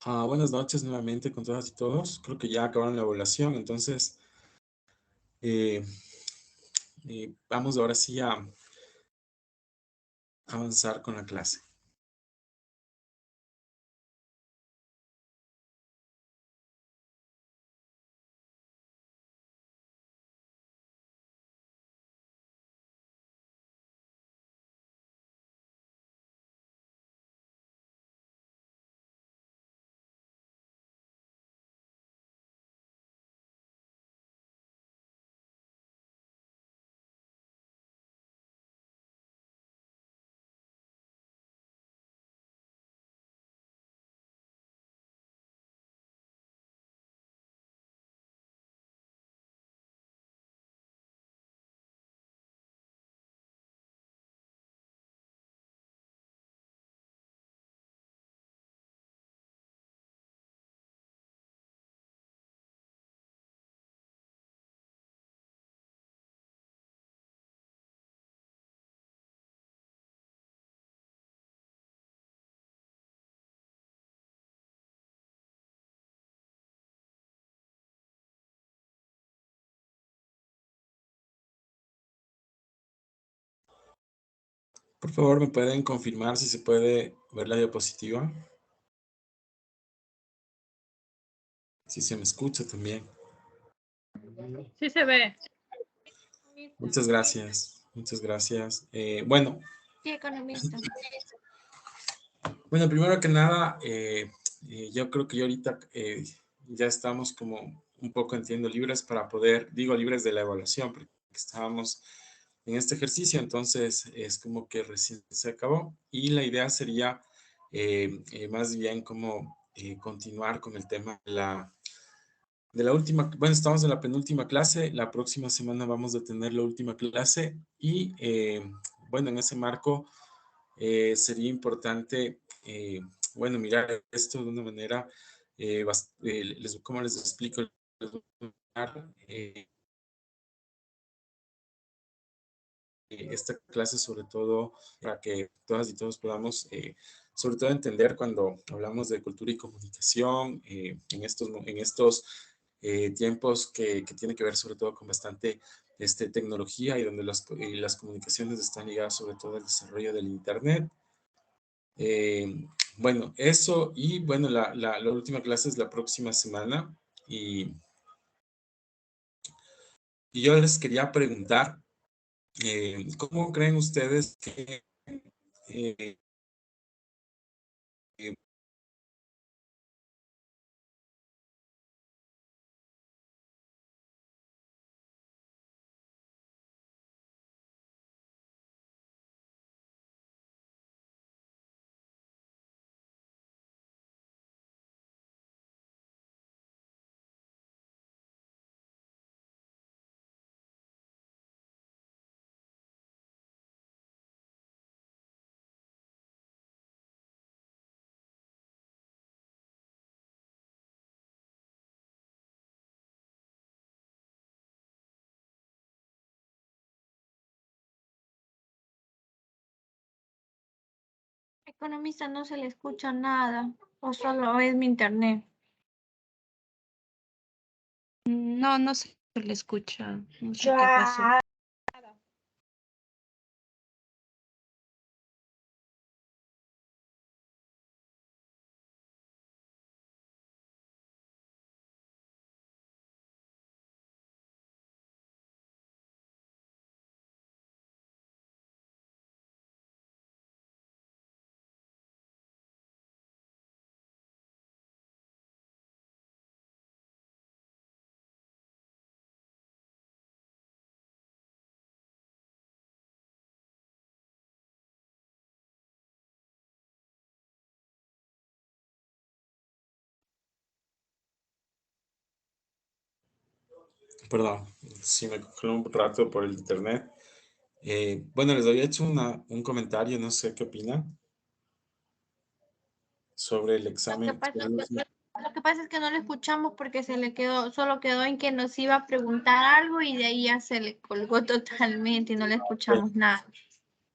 Buenas noches nuevamente con todas y todos. Creo que ya acabaron la evaluación, entonces eh, vamos ahora sí a avanzar con la clase. Por favor, ¿me pueden confirmar si se puede ver la diapositiva? Si se me escucha también. Sí se ve. Muchas gracias. Muchas gracias. Bueno, Sí, economista. primero que nada, yo creo que ya ahorita ya estamos como un poco, entiendo, libres para poder, digo, libres de la evaluación, porque estábamos en este ejercicio, entonces es como que recién se acabó y la idea sería más bien como continuar con el tema de la última, bueno, estamos en la penúltima clase, la próxima semana vamos a tener la última clase y bueno, en ese marco sería importante, mirar esto de una manera, ¿cómo les explico? Eh, esta clase sobre todo para que todas y todos podamos, sobre todo entender cuando hablamos de cultura y comunicación en estos tiempos que tiene que ver sobre todo con bastante tecnología y donde las comunicaciones están ligadas sobre todo al desarrollo del Internet. Bueno, eso y bueno, la última clase es la próxima semana y, y yo les quería preguntar, ¿cómo creen ustedes que eh, Economista, no se le escucha nada. O solo es mi internet. No, no se le escucha. No sé qué pasó. perdón, si me congeló un rato por el internet. Bueno, les había hecho un comentario, no sé qué opinan sobre el Lo que examen. pasa, lo que pasa es que no le escuchamos porque se le quedó, solo quedó en que nos iba a preguntar algo y de ahí ya se le colgó totalmente y no le escuchamos nada.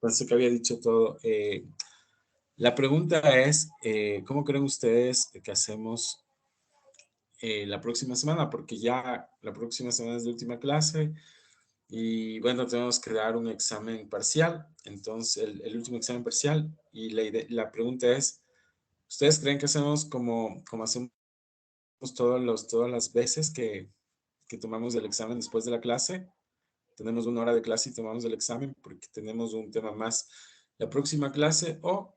Pensé que había dicho todo. La pregunta es, ¿cómo creen ustedes que hacemos la próxima semana? Porque ya la próxima semana es la última clase y bueno, tenemos que dar un examen parcial, entonces el último examen parcial y la pregunta es, ¿ustedes creen que hacemos como hacemos todas las veces que tomamos el examen después de la clase? Tenemos una hora de clase y tomamos el examen porque tenemos un tema más la próxima clase o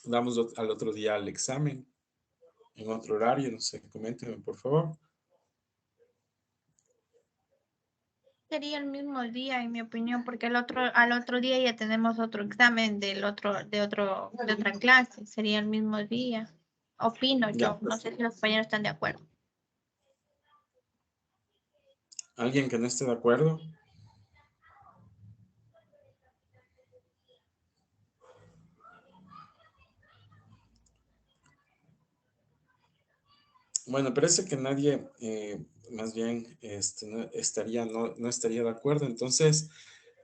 damos al otro día el examen en otro horario, no sé, coméntenme por favor. Sería el mismo día, en mi opinión, porque al otro día ya tenemos otro examen de otra clase. Sería el mismo día. Opino Ya, yo. No sé si los compañeros están de acuerdo. ¿alguien que no esté de acuerdo? Bueno, parece que nadie, más bien, no estaría de acuerdo. Entonces,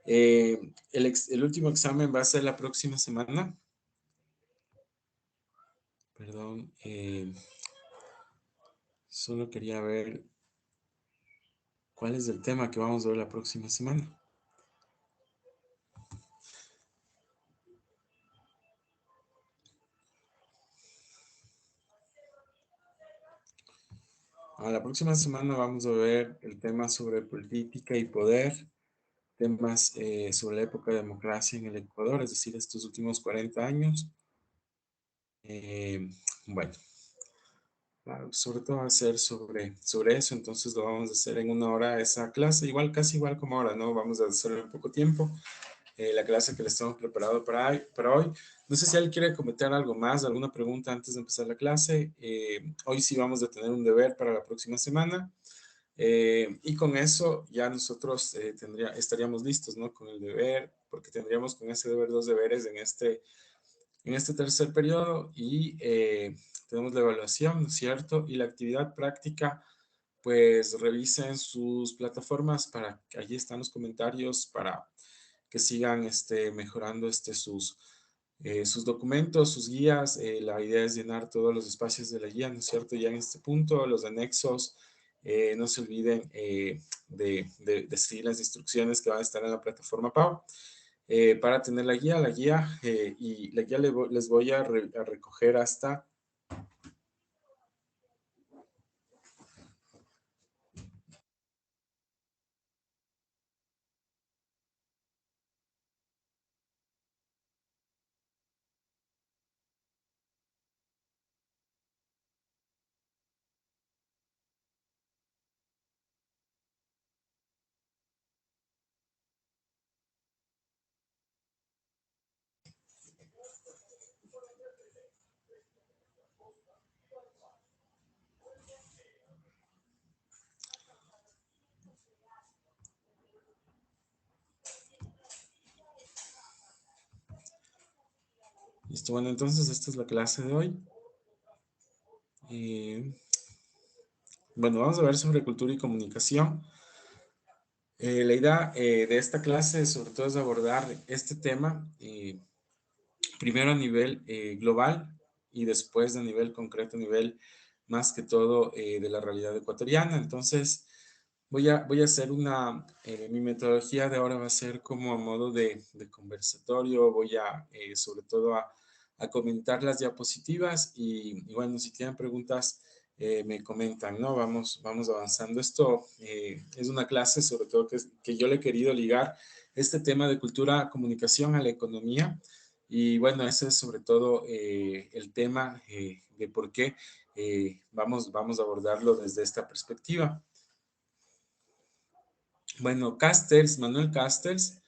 el último examen va a ser la próxima semana. Perdón, solo quería ver cuál es el tema que vamos a ver la próxima semana. La próxima semana vamos a ver el tema sobre política y poder, temas sobre la época de democracia en el Ecuador, es decir, estos últimos 40 años. Eh, bueno, sobre todo va a ser sobre eso, entonces lo vamos a hacer en una hora esa clase, igual, casi igual como ahora, ¿no? Vamos a hacerlo en poco tiempo, la clase que les estamos preparado para hoy. No sé si alguien quiere comentar algo más, alguna pregunta antes de empezar la clase. Hoy sí vamos a tener un deber para la próxima semana. Y con eso ya nosotros estaríamos listos, ¿no? Con el deber, porque tendríamos con ese deber 2 deberes en este tercer periodo y tenemos la evaluación, ¿no es cierto? Y la actividad práctica, pues revisen sus plataformas para que allí están los comentarios para que sigan mejorando sus documentos, sus guías. La idea es llenar todos los espacios de la guía, ¿no es cierto? Ya en este punto, los anexos, no se olviden de seguir las instrucciones que van a estar en la plataforma PAO para tener y la guía les voy a recoger hasta... Listo, bueno, entonces esta es la clase de hoy. Bueno, vamos a ver sobre cultura y comunicación. La idea de esta clase sobre todo es abordar este tema primero a nivel global y después a nivel concreto, a nivel más que todo de la realidad ecuatoriana. Entonces, voy a hacer mi metodología de ahora va a ser como a modo de conversatorio, voy a sobre todo a comentar las diapositivas y bueno, si tienen preguntas, me comentan, ¿no? Vamos avanzando. Esto es una clase sobre todo que yo le he querido ligar este tema de cultura, comunicación a la economía. Y bueno, ese es sobre todo el tema de por qué vamos a abordarlo desde esta perspectiva. Bueno, Manuel Castells,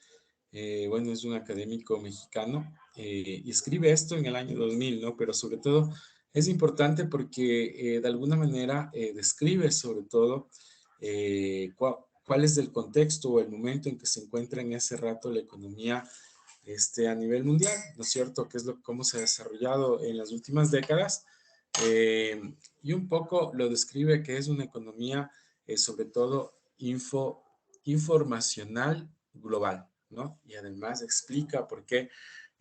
bueno, es un académico mexicano y escribe esto en el año 2000, ¿no? Pero sobre todo es importante porque de alguna manera describe sobre todo cuál es el contexto o el momento en que se encuentra en ese rato la economía a nivel mundial, ¿no es cierto? ¿Qué es cómo se ha desarrollado en las últimas décadas? Y un poco lo describe que es una economía sobre todo informacional global, ¿no? Y además explica por qué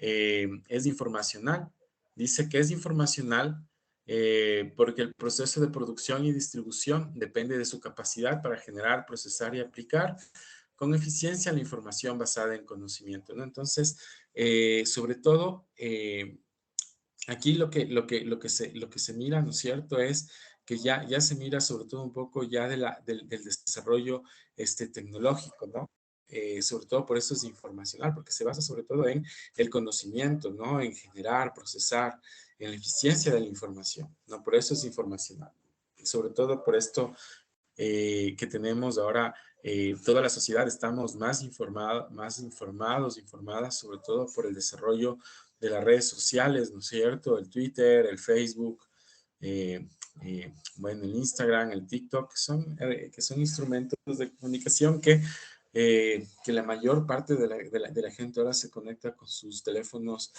es informacional. Dice que es informacional porque el proceso de producción y distribución depende de su capacidad para generar, procesar y aplicar con eficiencia la información basada en conocimiento, ¿no? Entonces, sobre todo, aquí lo que se mira, ¿no es cierto?, es que ya se mira sobre todo un poco ya del desarrollo tecnológico, ¿no? Sobre todo por eso es informacional, porque se basa sobre todo en el conocimiento, ¿no? En generar, procesar, en la eficiencia de la información, ¿no? Por eso es informacional. Y sobre todo por esto que tenemos ahora, toda la sociedad estamos más informadas, sobre todo por el desarrollo de las redes sociales, ¿no es cierto? El Twitter, el Facebook, bueno, el Instagram, el TikTok, que son instrumentos de comunicación que la mayor parte de la gente ahora se conecta con sus teléfonos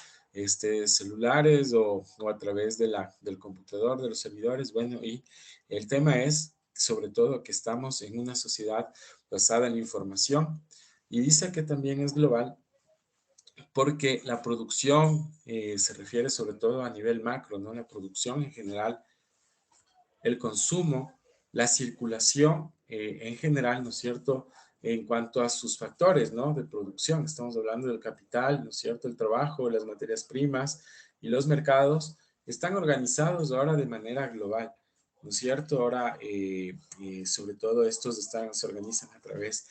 celulares o a través del computador, de los servidores. Bueno, y el tema es, sobre todo, que estamos en una sociedad basada en la información y dice que también es global porque la producción se refiere sobre todo a nivel macro, ¿no? La producción en general, el consumo, la circulación en general, ¿no es cierto?, en cuanto a sus factores, ¿no?, de producción. Estamos hablando del capital, ¿no es cierto?, el trabajo, las materias primas y los mercados están organizados ahora de manera global, ¿no es cierto? Ahora, sobre todo estos se organizan a través,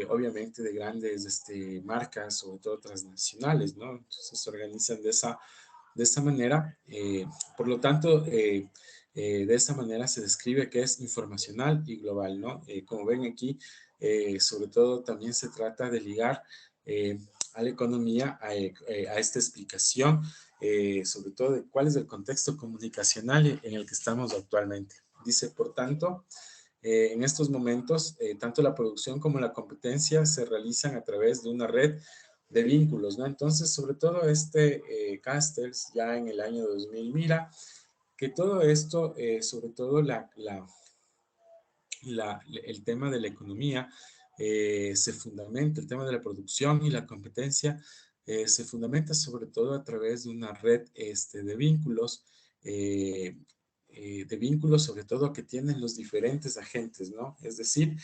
obviamente, de grandes marcas, sobre todo transnacionales, ¿no? Entonces se organizan de esa manera. Por lo tanto, de esa manera se describe que es informacional y global, ¿no? Como ven aquí, sobre todo también se trata de ligar a la economía, a esta explicación, sobre todo de cuál es el contexto comunicacional en el que estamos actualmente. Dice, por tanto, en estos momentos, tanto la producción como la competencia se realizan a través de una red de vínculos, ¿no? Entonces, sobre todo Castells, ya en el año 2000, mira que todo esto, sobre todo el tema de la economía, se fundamenta, el tema de la producción y la competencia, se fundamenta sobre todo a través de una red eh, de vínculos sobre todo que tienen los diferentes agentes, ¿no? Es decir,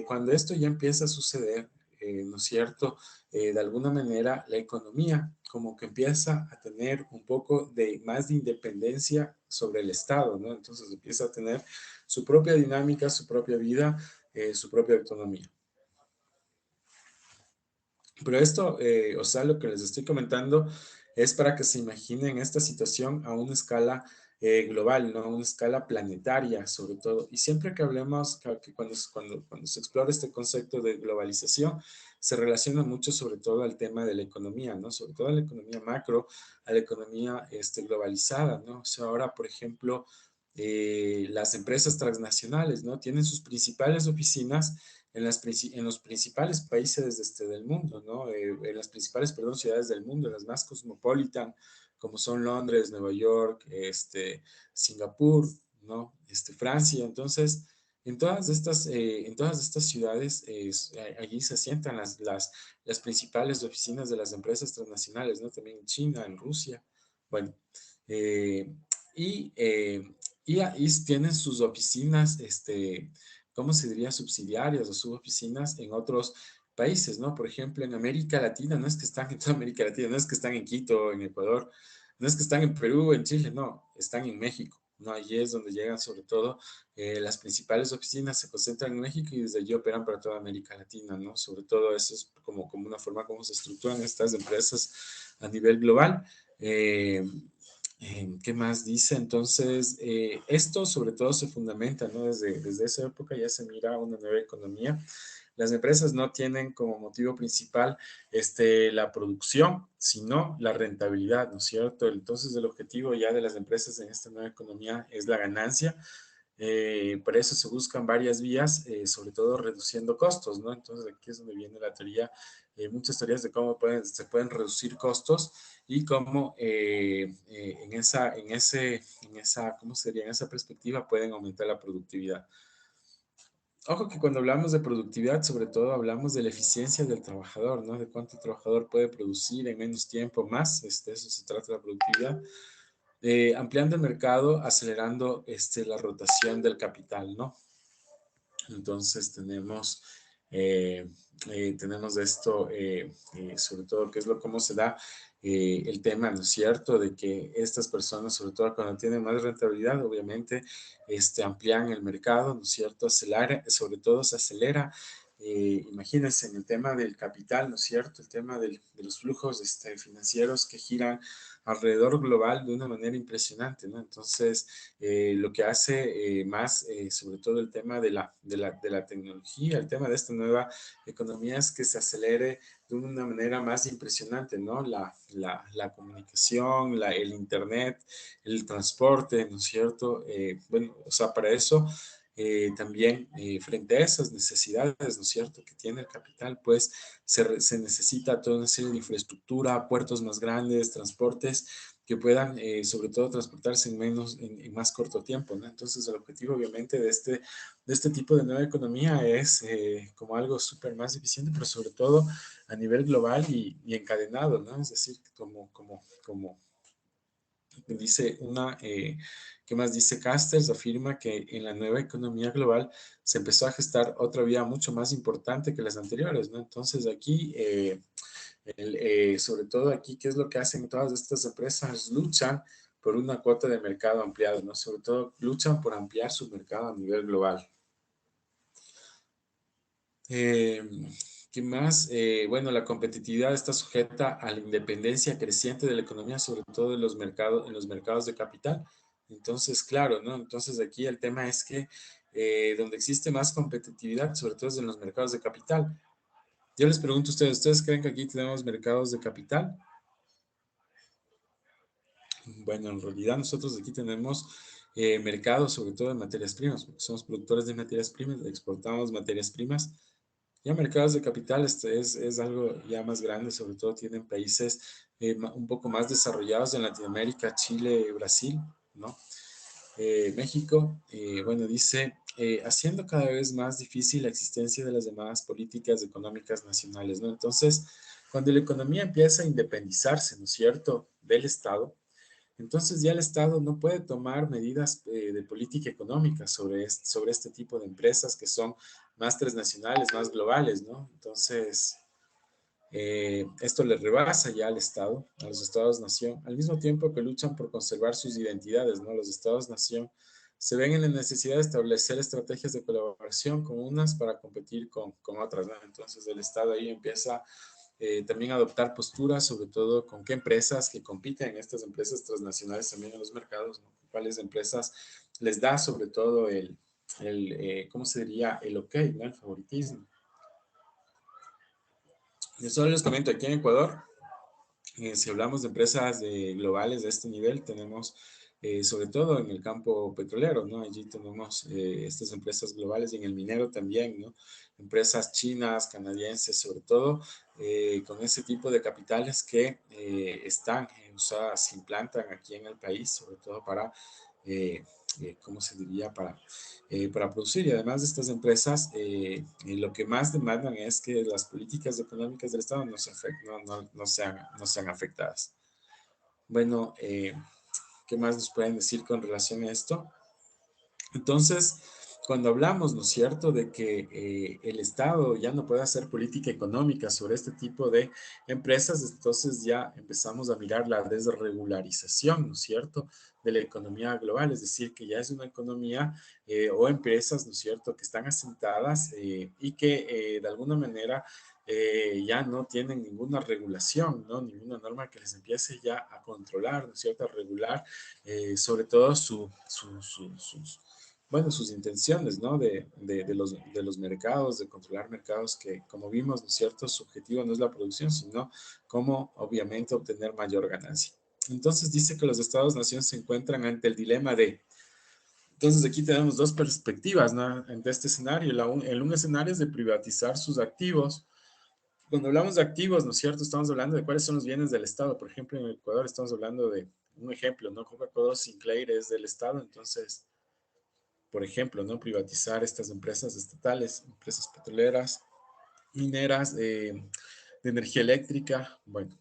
cuando esto ya empieza a suceder, ¿no es cierto?, de alguna manera la economía como que empieza a tener un poco más de independencia sobre el Estado, ¿no? Entonces empieza a tener su propia dinámica, su propia vida, su propia autonomía. Pero esto, o sea, lo que les estoy comentando es para que se imaginen esta situación a una escala global, ¿no? A una escala planetaria, sobre todo. Y siempre que hablemos, que cuando se explora este concepto de globalización, se relaciona mucho sobre todo al tema de la economía, ¿no? Sobre todo a la economía macro, a la economía globalizada, ¿no? O sea, ahora, por ejemplo, las empresas transnacionales, ¿no? Tienen sus principales oficinas en los principales países del mundo, ¿no? En las principales, perdón, ciudades del mundo, las más cosmopolitan, como son Londres, Nueva York, Singapur, ¿no? Francia. Entonces, en todas estas ciudades, allí se asientan las principales oficinas de las empresas transnacionales, ¿no? También en China, en Rusia. Bueno, y, eh, y ahí tienen sus oficinas, ¿cómo se diría? Subsidiarias o suboficinas en otros países, ¿no? Por ejemplo, en América Latina, no es que están en toda América Latina, no es que están en Quito, en Ecuador, no es que están en Perú, en Chile, no, están en México, ¿no? Allí es donde llegan sobre todo las principales oficinas, se concentran en México y desde allí operan para toda América Latina, ¿no? Sobre todo eso es como una forma como se estructuran estas empresas a nivel global. ¿Qué más dice? Entonces, esto sobre todo se fundamenta, ¿no? Desde esa época ya se mira una nueva economía. Las empresas no tienen como motivo principal la producción, sino la rentabilidad, ¿no es cierto? Entonces, el objetivo ya de las empresas en esta nueva economía es la ganancia. Por eso se buscan varias vías, sobre todo reduciendo costos, ¿no? Entonces, aquí es donde viene la teoría, muchas teorías de cómo se pueden reducir costos y cómo en esa, ¿cómo sería? En esa perspectiva pueden aumentar la productividad. Ojo que cuando hablamos de productividad, sobre todo hablamos de la eficiencia del trabajador, ¿no? De cuánto el trabajador puede producir en menos tiempo más, eso se trata de la productividad. Ampliando el mercado, acelerando la rotación del capital, ¿no? Entonces eh, tenemos esto, sobre todo, cómo se da el tema, ¿no es cierto?, de que estas personas, sobre todo cuando tienen más rentabilidad, obviamente, amplían el mercado, ¿no es cierto?, acelera, sobre todo se acelera. Imagínense en el tema del capital, ¿no es cierto?, el tema de los flujos financieros que giran alrededor global de una manera impresionante, ¿no? Entonces, lo que hace más, sobre todo el tema de la tecnología, el tema de esta nueva economía es que se acelere de una manera más impresionante, ¿no? La comunicación, el internet, el transporte, ¿no es cierto? Bueno, o sea, para eso también frente a esas necesidades, ¿no es cierto?, que tiene el capital, pues se necesita toda una serie de infraestructura, puertos más grandes, transportes que puedan, sobre todo, transportarse en más corto tiempo, ¿no? Entonces, el objetivo, obviamente, de este tipo de nueva economía es como algo súper más eficiente, pero sobre todo a nivel global y encadenado, ¿no? Es decir, como dice ¿qué más dice Castells? Afirma que en la nueva economía global se empezó a gestar otra vía mucho más importante que las anteriores, ¿no? Entonces, aquí sobre todo aquí, ¿qué es lo que hacen todas estas empresas? Luchan por una cuota de mercado ampliada, ¿no? Sobre todo luchan por ampliar su mercado a nivel global. Eh, ¿Qué más? Bueno, la competitividad está sujeta a la independencia creciente de la economía, sobre todo en los mercados de capital. Entonces, claro, ¿no? Entonces aquí el tema es que donde existe más competitividad, sobre todo es en los mercados de capital. Yo les pregunto a ustedes, ¿ustedes creen que aquí tenemos mercados de capital? Bueno, en realidad nosotros aquí tenemos mercados, sobre todo de materias primas, porque somos productores de materias primas, exportamos materias primas. Ya mercados de capital es algo ya más grande, sobre todo tienen países un poco más desarrollados en Latinoamérica, Chile, Brasil, ¿no? México, bueno, dice, haciendo cada vez más difícil la existencia de las llamadas políticas económicas nacionales, ¿no? Entonces, cuando la economía empieza a independizarse, ¿no es cierto?, del Estado, entonces ya el Estado no puede tomar medidas de política económica sobre este tipo de empresas que son más transnacionales, más globales, ¿no? Entonces, esto le rebasa ya al Estado, a los Estados-nación, al mismo tiempo que luchan por conservar sus identidades, ¿no? Los Estados-nación se ven en la necesidad de establecer estrategias de colaboración con unas para competir con otras, ¿no? Entonces el Estado ahí empieza también a adoptar posturas, sobre todo con qué empresas que compiten, estas empresas transnacionales también en los mercados, ¿no? ¿Cuáles empresas les da sobre todo ¿cómo se diría? El ok, ¿no? El favoritismo. Yo solo les comento, aquí en Ecuador, si hablamos de empresas globales de este nivel, tenemos sobre todo en el campo petrolero, ¿no? Allí tenemos estas empresas globales y en el minero también, ¿no? Empresas chinas, canadienses, sobre todo, con ese tipo de capitales que están usadas, se implantan aquí en el país, sobre todo para, ¿cómo se diría? Para producir. Y además de estas empresas, lo que más demandan es que las políticas económicas del Estado no sean afectadas. Bueno, ¿qué más nos pueden decir con relación a esto? Entonces, cuando hablamos, ¿no es cierto?, de que el Estado ya no puede hacer política económica sobre este tipo de empresas, entonces ya empezamos a mirar la desregularización, ¿no es cierto?, de la economía global, es decir, que ya es una economía o empresas, ¿no es cierto?, que están asentadas y que de alguna manera ya no tienen ninguna regulación, ¿no? Ninguna norma que les empiece ya a controlar, ¿no es cierto?, a regular, sobre todo sus intenciones, ¿no? De los mercados, de controlar mercados que, como vimos, ¿no es cierto?, su objetivo no es la producción, sino cómo, obviamente, obtener mayor ganancia. Entonces, dice que los Estados-nación se encuentran ante el dilema de... Entonces, aquí tenemos dos perspectivas, ¿no?, ante este escenario. Un escenario es de privatizar sus activos. Cuando hablamos de activos, ¿no es cierto?, estamos hablando de cuáles son los bienes del Estado. Por ejemplo, en Ecuador estamos hablando de un ejemplo, ¿no? Coca-Cola Sinclair es del Estado, entonces por ejemplo, ¿no? Privatizar estas empresas estatales, empresas petroleras, mineras, de energía eléctrica, bueno,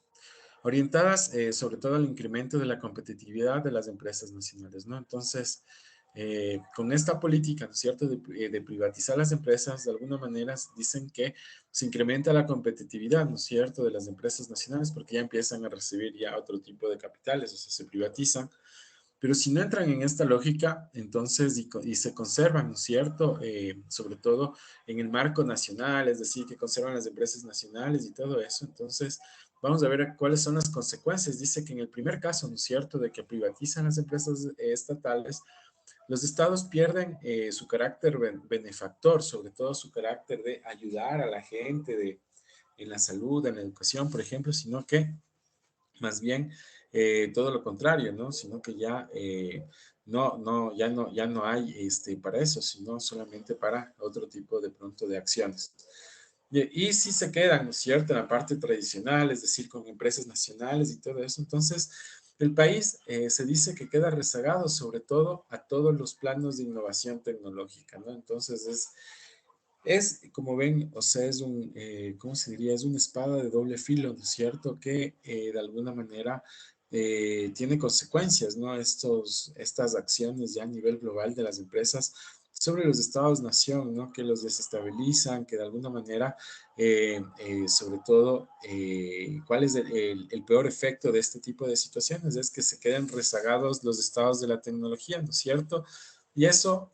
orientadas sobre todo al incremento de la competitividad de las empresas nacionales, ¿no? Entonces, con esta política, ¿no es cierto?, de privatizar las empresas, de alguna manera dicen que se incrementa la competitividad, ¿no es cierto?, de las empresas nacionales porque ya empiezan a recibir ya otro tipo de capitales, o sea, se privatizan. Pero si no entran en esta lógica, entonces, y se conservan, ¿no es cierto? Sobre todo en el marco nacional, es decir, que conservan las empresas nacionales y todo eso. Entonces, vamos a ver cuáles son las consecuencias. Dice que en el primer caso, ¿no es cierto?, de que privatizan las empresas estatales, los estados pierden su carácter benefactor, sobre todo su carácter de ayudar a la gente en la salud, en la educación, por ejemplo, sino que más bien todo lo contrario, ¿no? Sino que ya ya no hay para eso, sino solamente para otro tipo de pronto de acciones. Y si se quedan, ¿no es cierto?, en la parte tradicional, es decir, con empresas nacionales y todo eso, entonces el país se dice que queda rezagado sobre todo a todos los planos de innovación tecnológica, ¿no? Entonces como ven, o sea, es ¿cómo se diría? Es una espada de doble filo, ¿no es cierto? Que de alguna manera tiene consecuencias, ¿no? Estas acciones ya a nivel global de las empresas sobre los estados-nación, ¿no? Que los desestabilizan, que de alguna manera, sobre todo, ¿cuál es el peor efecto de este tipo de situaciones? Es que se queden rezagados los estados de la tecnología, ¿no es cierto? Y eso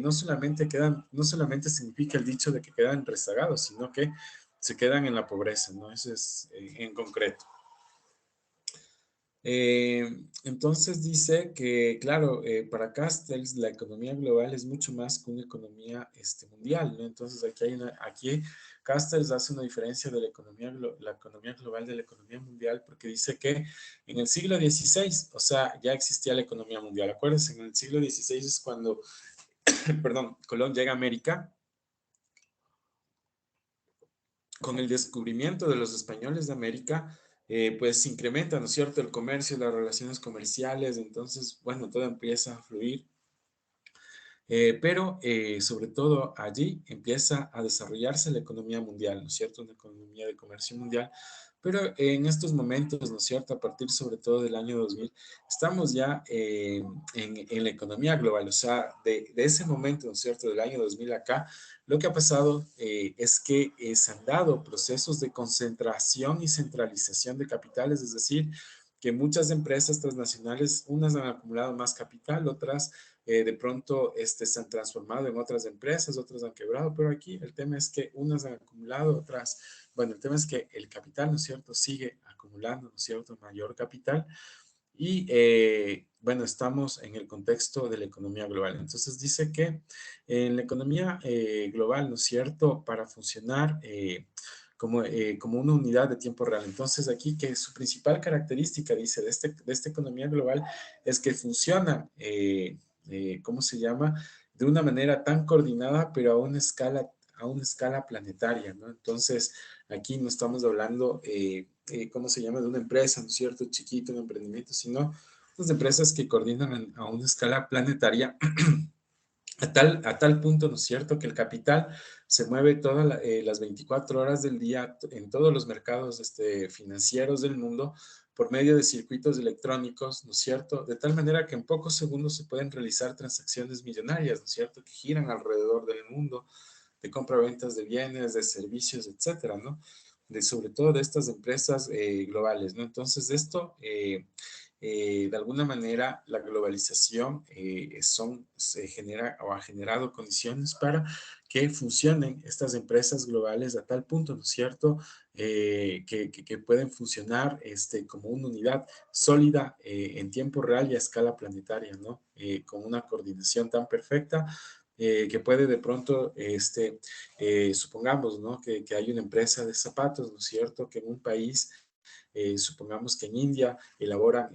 no solamente significa el dicho de que quedan rezagados, sino que se quedan en la pobreza, ¿no? Eso es en concreto. Entonces dice que, claro, para Castells la economía global es mucho más que una economía mundial, ¿no? Entonces aquí Castells hace una diferencia de la economía global de la economía mundial porque dice que en el siglo XVI, o sea, ya existía la economía mundial. Acuérdense, en el siglo XVI es cuando, perdón, Colón llega a América. Con el descubrimiento de los españoles de América, pues se incrementa, ¿no es cierto?, el comercio, las relaciones comerciales, entonces, bueno, todo empieza a fluir, pero sobre todo allí empieza a desarrollarse la economía mundial, ¿no es cierto?, una economía de comercio mundial, pero en estos momentos, ¿no es cierto?, a partir sobre todo del año 2000, estamos ya en la economía global, o sea, de ese momento, ¿no es cierto?, del año 2000 acá, lo que ha pasado es que se han dado procesos de concentración y centralización de capitales, es decir, que muchas empresas transnacionales, unas han acumulado más capital, otras de pronto se han transformado en otras empresas, otras han quebrado, pero aquí el tema es que unas han acumulado, otras, bueno, el tema es que el capital, ¿no es cierto?, sigue acumulando, ¿no es cierto?, mayor capital. Y bueno, estamos en el contexto de la economía global. Entonces dice que en la economía global, ¿no es cierto?, para funcionar como una unidad de tiempo real. Entonces aquí que su principal característica, dice, de esta economía global es que funciona, ¿cómo se llama?, de una manera tan coordinada, pero a una escala planetaria, ¿no? Entonces, aquí no estamos hablando, ¿cómo se llama?, de una empresa, ¿no es cierto?, chiquito, un emprendimiento, sino las empresas que coordinan a una escala planetaria a tal punto, ¿no es cierto?, que el capital se mueve todas las 24 horas del día en todos los mercados financieros del mundo por medio de circuitos electrónicos, ¿no es cierto?, de tal manera que en pocos segundos se pueden realizar transacciones millonarias, ¿no es cierto?, que giran alrededor del mundo, de compra-ventas de bienes, de servicios, etcétera, ¿no? Sobre todo de estas empresas globales, ¿no? Entonces, esto, de alguna manera, la globalización se genera o ha generado condiciones para que funcionen estas empresas globales a tal punto, ¿no es cierto?, que pueden funcionar como una unidad sólida en tiempo real y a escala planetaria, ¿no? Con una coordinación tan perfecta que puede de pronto, supongamos, ¿no?, que hay una empresa de zapatos, ¿no es cierto?, que en un país, supongamos que en India elaboran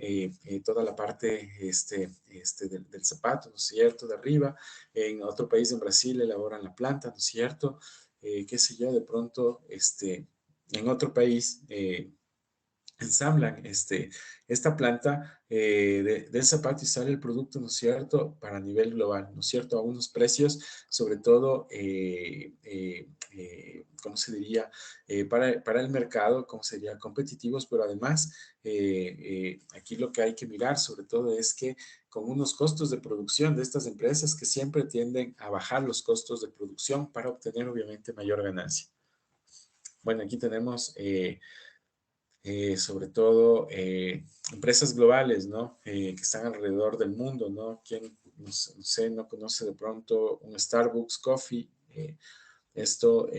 toda la parte del zapato, ¿no es cierto?, de arriba, en otro país, en Brasil, elaboran la planta, ¿no es cierto?, qué sé yo, de pronto, en otro país, ensamblan esta planta del zapato y sale el producto, ¿no es cierto?, para nivel global, ¿no es cierto?, a unos precios, sobre todo, ¿cómo se diría?, para el mercado, ¿cómo se diría?, competitivos, pero además, aquí lo que hay que mirar, sobre todo, es que con unos costos de producción de estas empresas que siempre tienden a bajar los costos de producción para obtener, obviamente, mayor ganancia. Bueno, aquí tenemos sobre todo empresas globales, ¿no? Que están alrededor del mundo, ¿no? ¿Quién, no sé, no conoce de pronto un Starbucks Coffee? Esto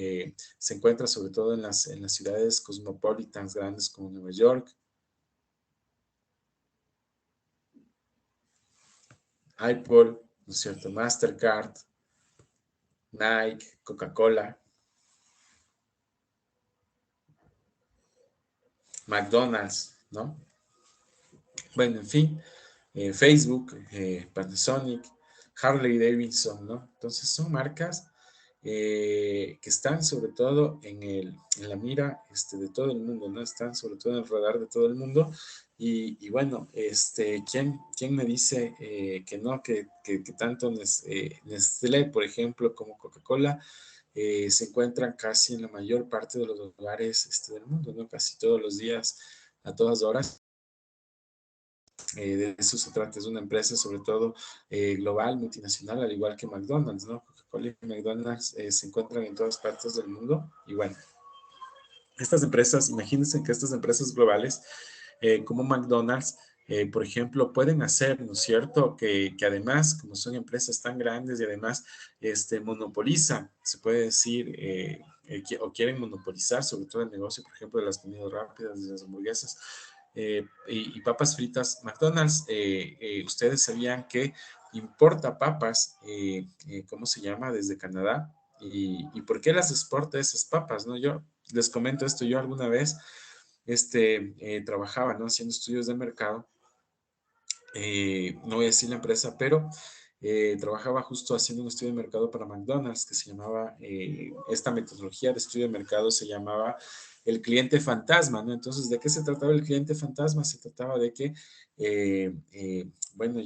se encuentra sobre todo en las ciudades cosmopolitanas grandes como Nueva York. Apple, ¿no es cierto? Mastercard, Nike, Coca-Cola, McDonald's, ¿no? Bueno, en fin, Facebook, Panasonic, Harley Davidson, ¿no? Entonces son marcas que están sobre todo en la mira de todo el mundo, ¿no? Están sobre todo en el radar de todo el mundo. Y bueno, ¿quién me dice que no, que tanto Nestlé, por ejemplo, como Coca-Cola, se encuentran casi en la mayor parte de los lugares del mundo, ¿no? Casi todos los días, a todas horas. De eso se trata, es una empresa sobre todo global, multinacional, al igual que McDonald's, ¿no? Coca-Cola y McDonald's se encuentran en todas partes del mundo y bueno, estas empresas, imagínense que estas empresas globales como McDonald's, por ejemplo, pueden hacer, ¿no es cierto?, que además, como son empresas tan grandes y además monopolizan, se puede decir, o quieren monopolizar sobre todo el negocio, por ejemplo, de las comidas rápidas, de las hamburguesas, y papas fritas. McDonald's, ustedes sabían que importa papas, ¿cómo se llama?, desde Canadá. ¿Y por qué las exporta esas papas? ¿No? Yo les comento esto, yo alguna vez trabajaba, ¿no?, haciendo estudios de mercado, no voy a decir la empresa, pero trabajaba justo haciendo un estudio de mercado para McDonald's que se llamaba, esta metodología de estudio de mercado se llamaba el cliente fantasma, ¿no? Entonces, ¿de qué se trataba el cliente fantasma? Se trataba de que, bueno,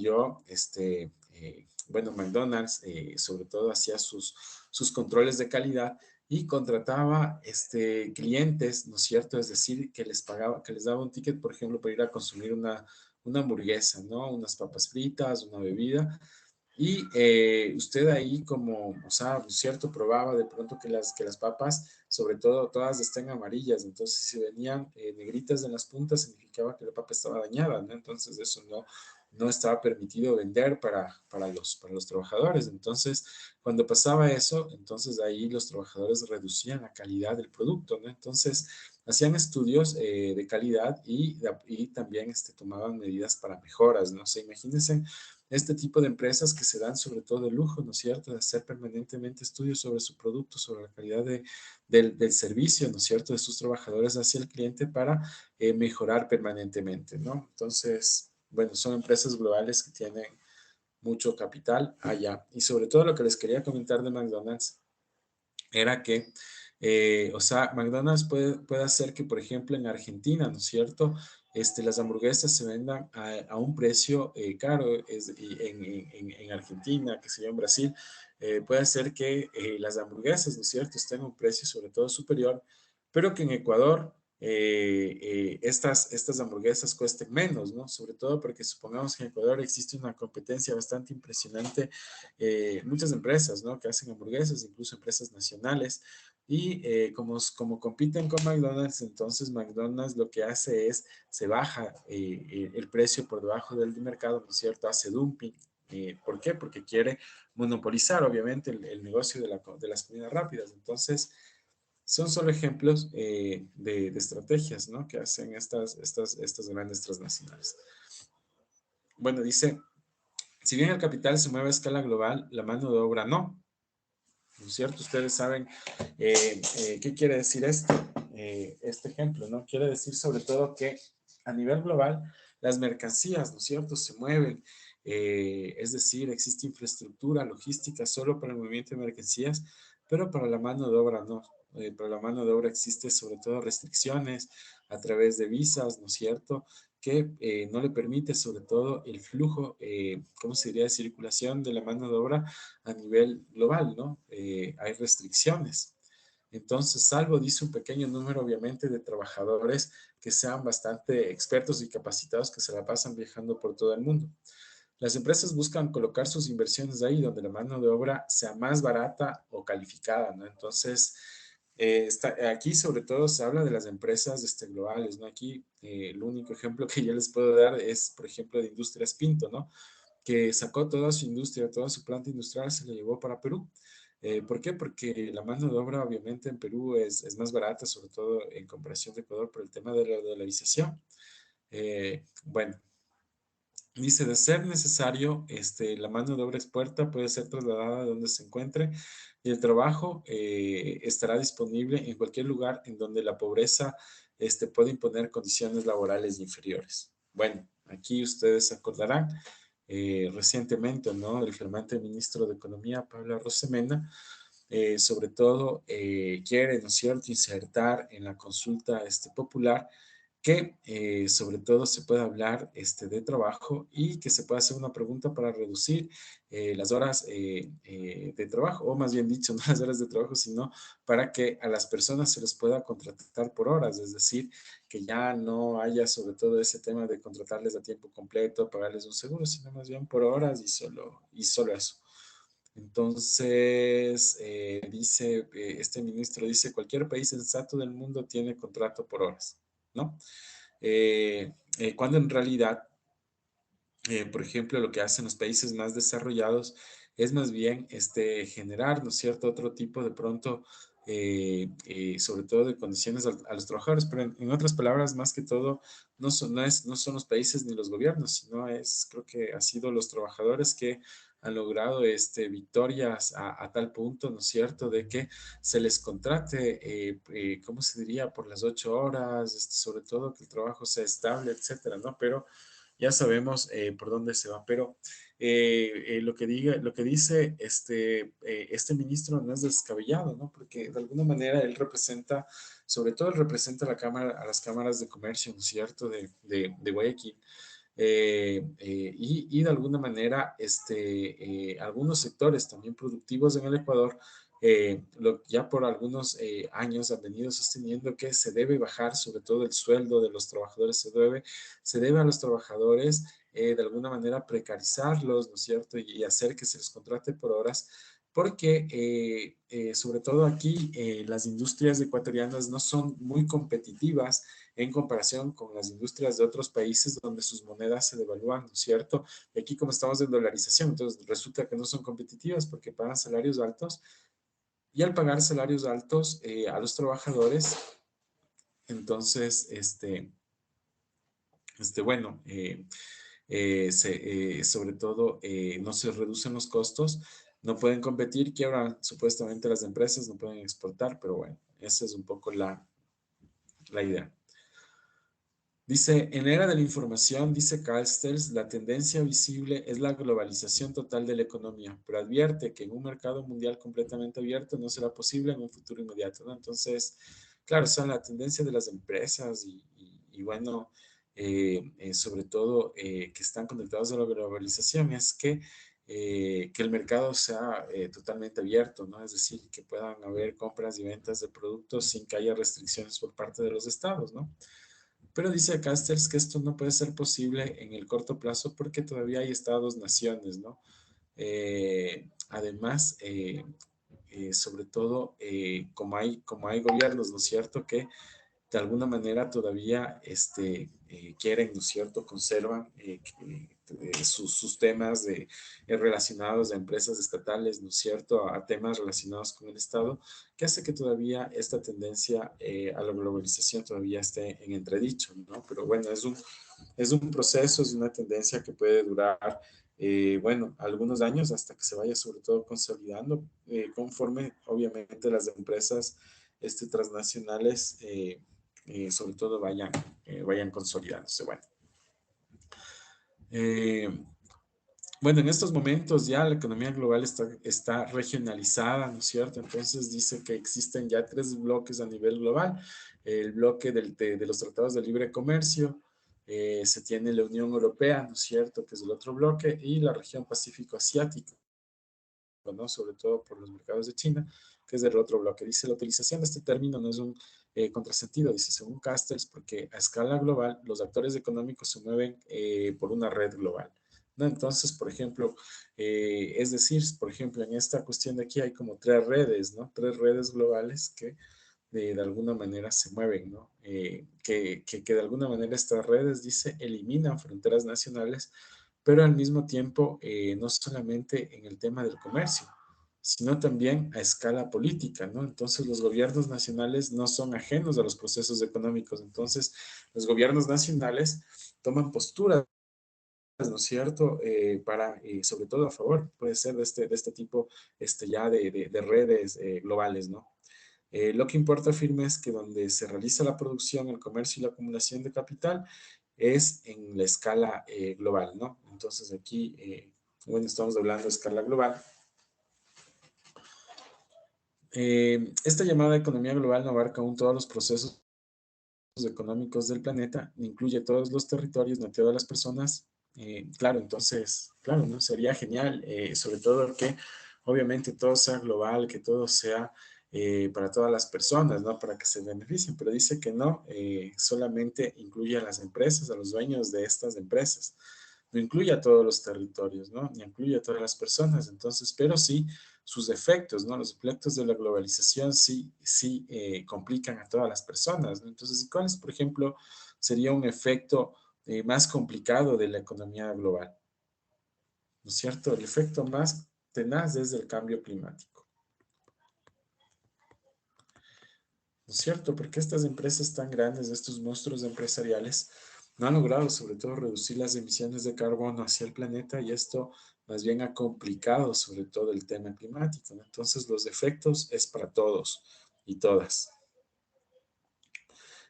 bueno, McDonald's sobre todo hacía sus controles de calidad y contrataba clientes, ¿no es cierto? Es decir, que les pagaba, que les daba un ticket, por ejemplo, para ir a consumir una hamburguesa, ¿no? Unas papas fritas, una bebida. Y usted ahí como, o sea, ¿no es cierto? Probaba de pronto que las papas, sobre todo, todas estén amarillas. Entonces, si venían negritas en las puntas, significaba que la papa estaba dañada, ¿no? Entonces, eso no estaba permitido vender para los trabajadores. Entonces, cuando pasaba eso, entonces ahí los trabajadores reducían la calidad del producto, ¿no? Entonces, hacían estudios de calidad y también tomaban medidas para mejoras, ¿no? O sea, imagínense este tipo de empresas que se dan sobre todo el lujo, ¿no es cierto?, de hacer permanentemente estudios sobre su producto, sobre la calidad del servicio, ¿no es cierto?, de sus trabajadores hacia el cliente para mejorar permanentemente, ¿no? Entonces, bueno, son empresas globales que tienen mucho capital allá. Y sobre todo lo que les quería comentar de McDonald's era que, o sea, McDonald's puede hacer que, por ejemplo, en Argentina, ¿no es cierto?, las hamburguesas se vendan a un precio caro en Argentina, que se yo, en Brasil, puede hacer que las hamburguesas, ¿no es cierto?, estén a un precio sobre todo superior, pero que en Ecuador estas hamburguesas cuesten menos, ¿no? Sobre todo porque supongamos que en Ecuador existe una competencia bastante impresionante, muchas empresas, ¿no?, que hacen hamburguesas, incluso empresas nacionales, y como compiten con McDonald's, entonces McDonald's lo que hace es, se baja el precio por debajo del mercado, ¿no es cierto?, hace dumping. ¿Por qué? Porque quiere monopolizar, obviamente, el negocio de las comidas rápidas. Entonces, son solo ejemplos de estrategias, ¿no?, que hacen estas grandes transnacionales. Bueno, dice, si bien el capital se mueve a escala global, la mano de obra no. ¿No es cierto? Ustedes saben qué quiere decir este ejemplo, ¿no? Quiere decir sobre todo que a nivel global las mercancías, ¿no es cierto?, se mueven. Es decir, existe infraestructura logística solo para el movimiento de mercancías, pero para la mano de obra no. para la mano de obra existe sobre todo restricciones a través de visas, ¿no es cierto?, que no le permite sobre todo el flujo, ¿cómo se diría?, de circulación de la mano de obra a nivel global, ¿no? Hay restricciones. Entonces, salvo, dice, un pequeño número, obviamente, de trabajadores que sean bastante expertos y capacitados que se la pasan viajando por todo el mundo. Las empresas buscan colocar sus inversiones ahí donde la mano de obra sea más barata o calificada, ¿no? Entonces, aquí sobre todo se habla de las empresas globales, ¿no? Aquí el único ejemplo que yo les puedo dar es, por ejemplo, de Industrias Pinto, ¿no? Que sacó toda su industria, toda su planta industrial, se la llevó para Perú. ¿Por qué? Porque la mano de obra obviamente en Perú es más barata, sobre todo en comparación de Ecuador, por el tema de la dolarización. Bueno, dice, de ser necesario, la mano de obra expuesta puede ser trasladada a donde se encuentre y el trabajo estará disponible en cualquier lugar en donde la pobreza puede imponer condiciones laborales inferiores. Bueno, aquí ustedes se acordarán recientemente, ¿no?, el flamante ministro de Economía, Pablo Rosemena, sobre todo quiere, ¿no es cierto?, insertar en la consulta popular que sobre todo se pueda hablar de trabajo y que se pueda hacer una pregunta para reducir las horas de trabajo, o más bien dicho, no las horas de trabajo, sino para que a las personas se les pueda contratar por horas, es decir, que ya no haya sobre todo ese tema de contratarles a tiempo completo, pagarles un seguro, sino más bien por horas y solo eso. Entonces, dice, este ministro dice, cualquier país sensato del mundo tiene contrato por horas, ¿no? Cuando en realidad, por ejemplo, lo que hacen los países más desarrollados es más bien generar, ¿no es cierto?, otro tipo de pronto, sobre todo de condiciones a los trabajadores, pero en otras palabras, más que todo, no son los países ni los gobiernos, sino creo que ha sido los trabajadores que han logrado victorias a tal punto, ¿no es cierto?, de que se les contrate, ¿cómo se diría?, por las 8 horas, sobre todo que el trabajo sea estable, etcétera, ¿no? Pero ya sabemos por dónde se va, pero lo que dice este ministro no es descabellado, ¿no? Porque de alguna manera él representa, sobre todo él representa a las cámaras de comercio, ¿no es cierto?, de Guayaquil. Y de alguna manera algunos sectores también productivos en el Ecuador ya por algunos años han venido sosteniendo que se debe bajar sobre todo el sueldo de los trabajadores, se debe a los trabajadores de alguna manera precarizarlos, ¿no es cierto? Y hacer que se les contrate por horas, porque sobre todo aquí las industrias ecuatorianas no son muy competitivas en comparación con las industrias de otros países donde sus monedas se devalúan, ¿no es cierto? Y aquí como estamos en dolarización, entonces resulta que no son competitivas porque pagan salarios altos y al pagar salarios altos a los trabajadores, entonces, bueno, sobre todo no se reducen los costos, no pueden competir, quiebran supuestamente las empresas, no pueden exportar, pero bueno, esa es un poco la idea. Dice, en la era de la información, dice Carstens, la tendencia visible es la globalización total de la economía, pero advierte que en un mercado mundial completamente abierto no será posible en un futuro inmediato, ¿no? Entonces, claro, son la tendencia de las empresas y bueno, sobre todo que están conectados a la globalización es que el mercado sea totalmente abierto, ¿no? Es decir, que puedan haber compras y ventas de productos sin que haya restricciones por parte de los estados, ¿no? Pero dice Castells que esto no puede ser posible en el corto plazo porque todavía hay estados-naciones, ¿no? Además, sobre todo, como hay gobiernos, ¿no es cierto?, que de alguna manera todavía quieren, ¿no es cierto?, conservan sus temas relacionados a empresas estatales, ¿no es cierto?, a temas relacionados con el Estado, que hace que todavía esta tendencia a la globalización todavía esté en entredicho, ¿no? Pero bueno, es un proceso, es una tendencia que puede durar, bueno, algunos años hasta que se vaya sobre todo consolidando, conforme obviamente las empresas transnacionales sobre todo vayan consolidándose. Bueno, bueno, en estos momentos ya la economía global está regionalizada, ¿no es cierto? Entonces dice que existen ya 3 bloques a nivel global. El bloque de los tratados de libre comercio, se tiene la Unión Europea, ¿no es cierto? Que es el otro bloque, y la región Pacífico Asiático, ¿no? Sobre todo por los mercados de China, que es del otro bloque. Dice, la utilización de este término no es un contrasentido, dice, según Castells, porque a escala global los actores económicos se mueven por una red global, ¿no? Entonces, por ejemplo, es decir, por ejemplo, en esta cuestión de aquí hay como 3 redes, ¿no? 3 redes globales que de alguna manera se mueven, ¿no? Que de alguna manera estas redes, dice, eliminan fronteras nacionales, pero al mismo tiempo no solamente en el tema del comercio, sino también a escala política, ¿no? Entonces los gobiernos nacionales no son ajenos a los procesos económicos, entonces los gobiernos nacionales toman posturas, ¿no es cierto? Sobre todo a favor, puede ser de este tipo ya de redes globales, ¿no? Lo que importa, afirma, es que donde se realiza la producción, el comercio y la acumulación de capital es en la escala global, ¿no? Entonces aquí, bueno, estamos hablando de escala global. Esta llamada economía global no abarca aún todos los procesos económicos del planeta, ni incluye todos los territorios, ni a todas las personas. Claro, entonces, claro, ¿no? Sería genial, sobre todo que obviamente todo sea global, que todo sea para todas las personas, ¿no? Para que se beneficien, pero dice que no, solamente incluye a las empresas, a los dueños de estas empresas. No incluye a todos los territorios, ¿no? Ni incluye a todas las personas, entonces, pero sí sus efectos, ¿no? Los efectos de la globalización sí complican a todas las personas, ¿no? Entonces, ¿cuál es, por ejemplo, sería un efecto más complicado de la economía global? ¿No es cierto? El efecto más tenaz es el cambio climático. ¿No es cierto? Porque estas empresas tan grandes, estos monstruos empresariales, no han logrado sobre todo reducir las emisiones de carbono hacia el planeta, y esto más bien ha complicado sobre todo el tema climático, ¿no? Entonces los efectos es para todos y todas.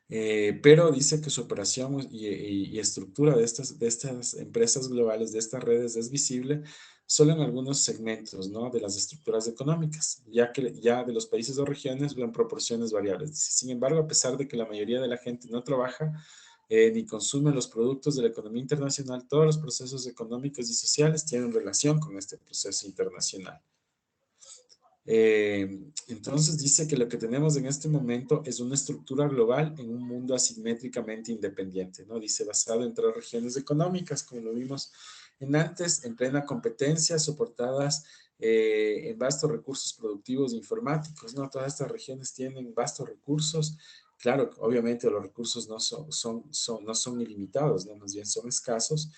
Pero dice que su operación y estructura de estas empresas globales, de estas redes, es visible solo en algunos segmentos, ¿no? De las estructuras económicas, ya que ya de los países o regiones ven proporciones variables. Dice, sin embargo, a pesar de que la mayoría de la gente no trabaja ni consume los productos de la economía internacional, todos los procesos económicos y sociales tienen relación con este proceso internacional. Entonces dice que lo que tenemos en este momento es una estructura global en un mundo asimétricamente independiente, ¿no? Dice, basado en 3 regiones económicas, como lo vimos en antes, en plena competencia, soportadas en vastos recursos productivos e informáticos, ¿no? Todas estas regiones tienen vastos recursos. Claro, obviamente los recursos no son ilimitados, ¿no? Más bien son escasos,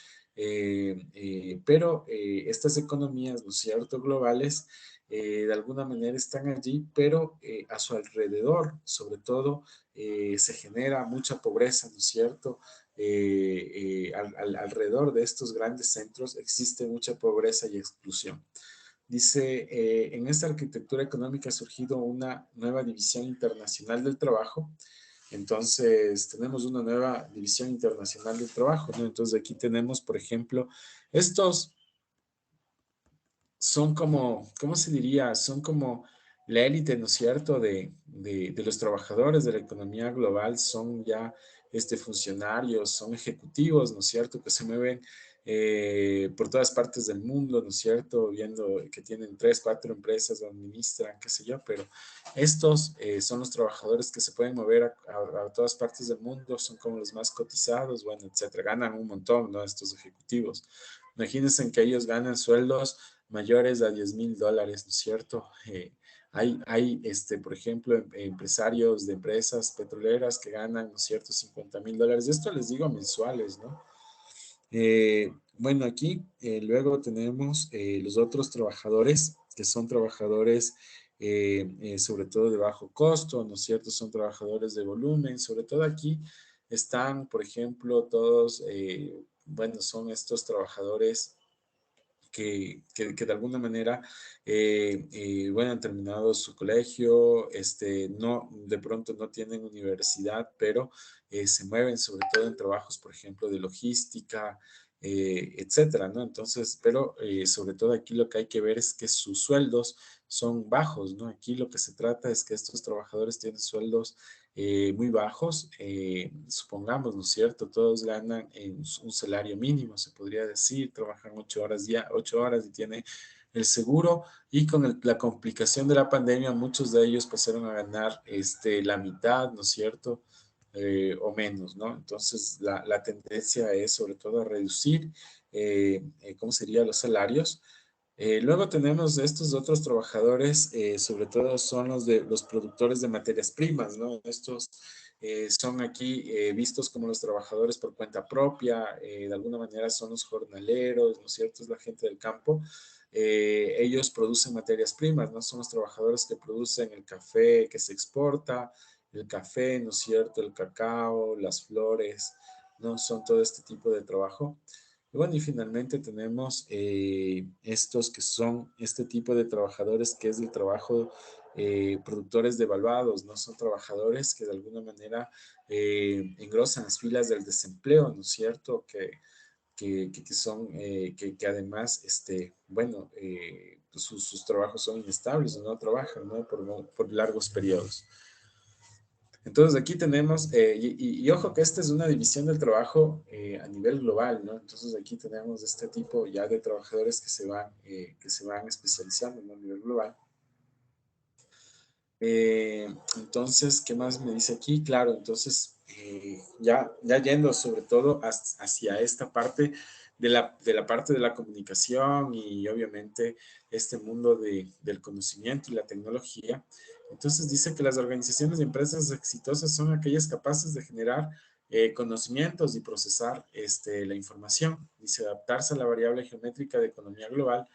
pero estas economías, ¿no es cierto?, globales, de alguna manera están allí, pero a su alrededor, sobre todo, se genera mucha pobreza, ¿no es cierto? Alrededor de estos grandes centros existe mucha pobreza y exclusión. Dice, en esta arquitectura económica ha surgido una nueva división internacional del trabajo. Entonces, tenemos una nueva división internacional del trabajo, ¿no? Entonces, aquí tenemos, por ejemplo, estos son como, ¿cómo se diría? Son como la élite, ¿no es cierto?, de los trabajadores de la economía global, son ya funcionarios, son ejecutivos, ¿no es cierto?, que se mueven por todas partes del mundo, ¿no es cierto?, viendo que tienen 3, 4 empresas, lo administran, qué sé yo, pero estos son los trabajadores que se pueden mover a todas partes del mundo, son como los más cotizados, bueno, etcétera, ganan un montón, ¿no?, estos ejecutivos. Imagínense que ellos ganan sueldos mayores a $10,000, ¿no es cierto? Por ejemplo, empresarios de empresas petroleras que ganan, ¿no es cierto?, $50,000. Esto les digo mensuales, ¿no? Bueno, aquí luego tenemos los otros trabajadores, que son trabajadores sobre todo de bajo costo, ¿no es cierto? Son trabajadores de volumen, sobre todo aquí están, por ejemplo, todos, bueno, son estos trabajadores que de alguna manera, bueno, han terminado su colegio, no, de pronto no tienen universidad, pero se mueven sobre todo en trabajos, por ejemplo, de logística, etcétera, ¿no? Entonces, pero sobre todo aquí lo que hay que ver es que sus sueldos son bajos, ¿no? Aquí lo que se trata es que estos trabajadores tienen sueldos muy bajos, supongamos, ¿no es cierto? Todos ganan en un salario mínimo, se podría decir, trabajan 8 horas ya, 8 horas y tienen el seguro, y con la complicación de la pandemia, muchos de ellos pasaron a ganar la mitad, ¿no es cierto? O menos, ¿no? Entonces, la tendencia es sobre todo a reducir, ¿cómo sería? Los salarios. Luego tenemos estos otros trabajadores, sobre todo son los productores de materias primas, ¿no? Estos son aquí vistos como los trabajadores por cuenta propia, de alguna manera son los jornaleros, ¿no es cierto? Es la gente del campo. Ellos producen materias primas, ¿no? Son los trabajadores que producen el café que se exporta, el café, ¿no es cierto? El cacao, las flores, ¿no? Son todo este tipo de trabajo. Y bueno, y finalmente tenemos estos que son este tipo de trabajadores que es el trabajo productores devaluados, ¿no? Son trabajadores que de alguna manera engrosan las filas del desempleo, ¿no es cierto? Que son, que además, bueno, pues sus trabajos son inestables, no trabajan, ¿no? Por largos periodos. Entonces aquí tenemos, y ojo que esta es una división del trabajo a nivel global, ¿no? Entonces aquí tenemos este tipo ya de trabajadores que se van especializando, ¿no? A nivel global. Entonces, ¿qué más me dice aquí? Claro, entonces, ya yendo sobre todo hacia esta parte de la parte de la comunicación y obviamente este mundo del conocimiento y la tecnología. Entonces dice que las organizaciones y empresas exitosas son aquellas capaces de generar conocimientos y procesar la información. Dice adaptarse a la variable geométrica de economía global,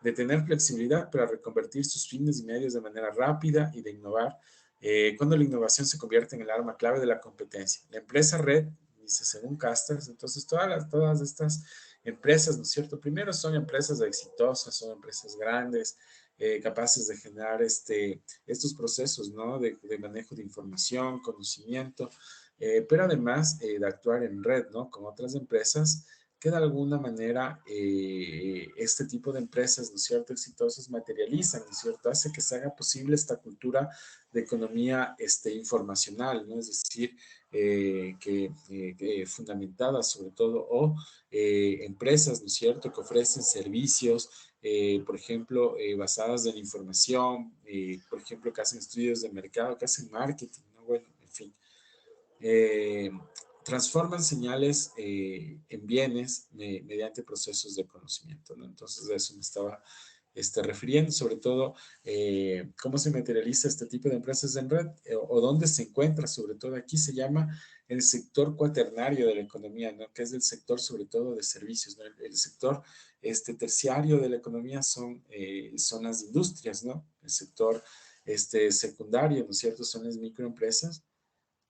de tener flexibilidad para reconvertir sus fines y medios de manera rápida y de innovar cuando la innovación se convierte en el arma clave de la competencia. La empresa red, dice según Casters, entonces todas estas empresas, ¿no es cierto? Primero son empresas exitosas, son empresas grandes, capaces de generar estos procesos, ¿no? De manejo de información, conocimiento, pero además de actuar en red, ¿no? Con otras empresas que de alguna manera este tipo de empresas, ¿no es cierto?, exitosas materializan, ¿no es cierto?, hace que se haga posible esta cultura de economía informacional, ¿no? Es decir, que fundamentada sobre todo, o empresas, ¿no es cierto?, que ofrecen servicios, por ejemplo, basadas en información, por ejemplo, que hacen estudios de mercado, que hacen marketing, ¿no? Bueno, en fin. Eh, transforman señales en bienes mediante procesos de conocimiento, ¿no? Entonces, de eso me estaba refiriendo, sobre todo, cómo se materializa este tipo de empresas en red o dónde se encuentra, sobre todo aquí se llama el sector cuaternario de la economía, ¿no? Que es el sector sobre todo de servicios, ¿no? El sector terciario de la economía son las industrias, ¿no? El sector secundario, ¿no es cierto? Son las microempresas.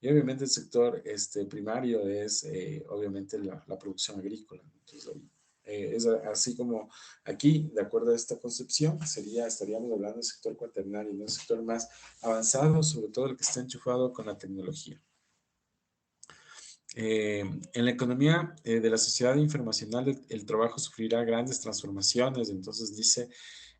Y obviamente el sector primario es obviamente la producción agrícola. Entonces, es así como aquí, de acuerdo a esta concepción, estaríamos hablando del sector cuaternario, ¿no? Un sector más avanzado, sobre todo el que está enchufado con la tecnología. En la economía de la sociedad informacional, el trabajo sufrirá grandes transformaciones. Entonces dice,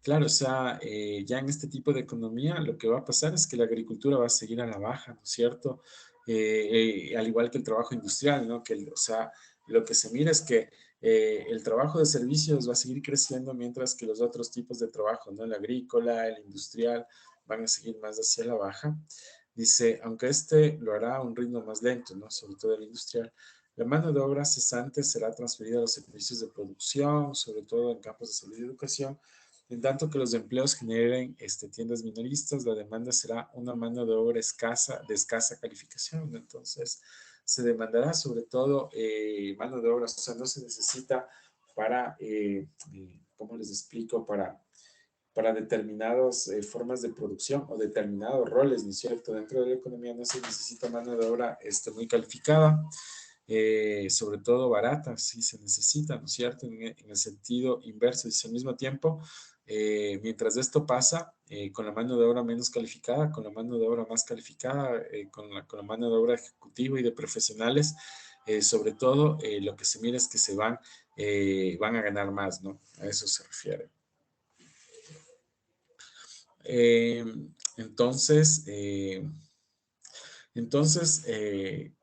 claro, o sea, ya en este tipo de economía lo que va a pasar es que la agricultura va a seguir a la baja, ¿no es cierto? Al igual que el trabajo industrial, ¿no? O sea, lo que se mira es que el trabajo de servicios va a seguir creciendo mientras que los otros tipos de trabajo, ¿no? El agrícola, el industrial, van a seguir más hacia la baja. Dice, aunque lo hará a un ritmo más lento, ¿no? Sobre todo el industrial. La mano de obra cesante será transferida a los servicios de producción, sobre todo en campos de salud y educación. En tanto que los empleos generen tiendas minoristas, la demanda será una mano de obra de escasa calificación. Entonces, se demandará sobre todo mano de obra, o sea, no se necesita para, ¿cómo les explico? Para determinadas formas de producción o determinados roles, ¿no es cierto? Dentro de la economía no se necesita mano de obra muy calificada, sobre todo barata, sí se necesita, ¿no es cierto? En el sentido inverso, dice al mismo tiempo, mientras esto pasa, con la mano de obra menos calificada, con la mano de obra más calificada, con la mano de obra ejecutiva y de profesionales, sobre todo lo que se mira es que se van van a ganar más, ¿no? A eso se refiere. Entonces,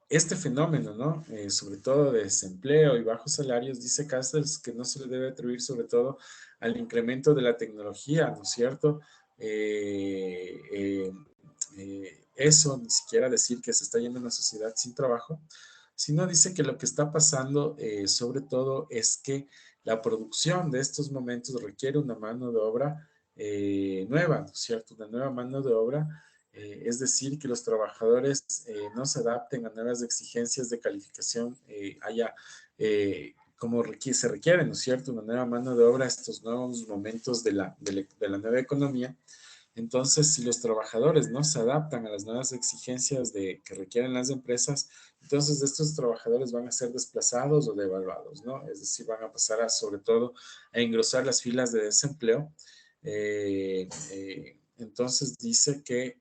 este fenómeno, ¿no? Sobre todo de desempleo y bajos salarios, dice Castells que no se le debe atribuir sobre todo al incremento de la tecnología, ¿no es cierto? Eso, ni siquiera decir que se está yendo a una sociedad sin trabajo, sino dice que lo que está pasando sobre todo es que la producción de estos momentos requiere una mano de obra nueva, ¿no es cierto? Una nueva mano de obra, es decir, que los trabajadores no se adapten a nuevas exigencias de calificación, como se requiere, ¿no es cierto? Una nueva mano de obra a estos nuevos momentos de la nueva economía. Entonces, si los trabajadores no se adaptan a las nuevas exigencias que requieren las empresas, entonces estos trabajadores van a ser desplazados o devaluados, ¿no? Es decir, van a pasar sobre todo a engrosar las filas de desempleo. Entonces dice que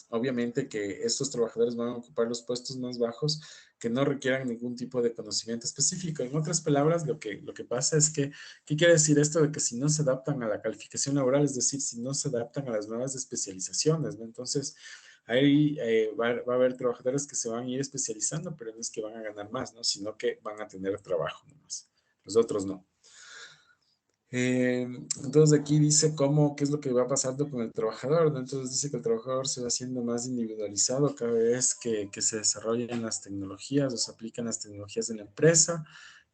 obviamente que estos trabajadores van a ocupar los puestos más bajos que no requieran ningún tipo de conocimiento específico. En otras palabras, lo que pasa es que, ¿qué quiere decir esto? De que si no se adaptan a la calificación laboral, es decir, si no se adaptan a las nuevas especializaciones, ¿no? Entonces, ahí va a haber trabajadores que se van a ir especializando, pero no es que van a ganar más, ¿no? Sino que van a tener trabajo nomás. Los otros no. Entonces aquí dice qué es lo que va pasando con el trabajador, ¿no? Entonces dice que el trabajador se va haciendo más individualizado cada vez que se desarrollan las tecnologías o se aplican las tecnologías en la empresa,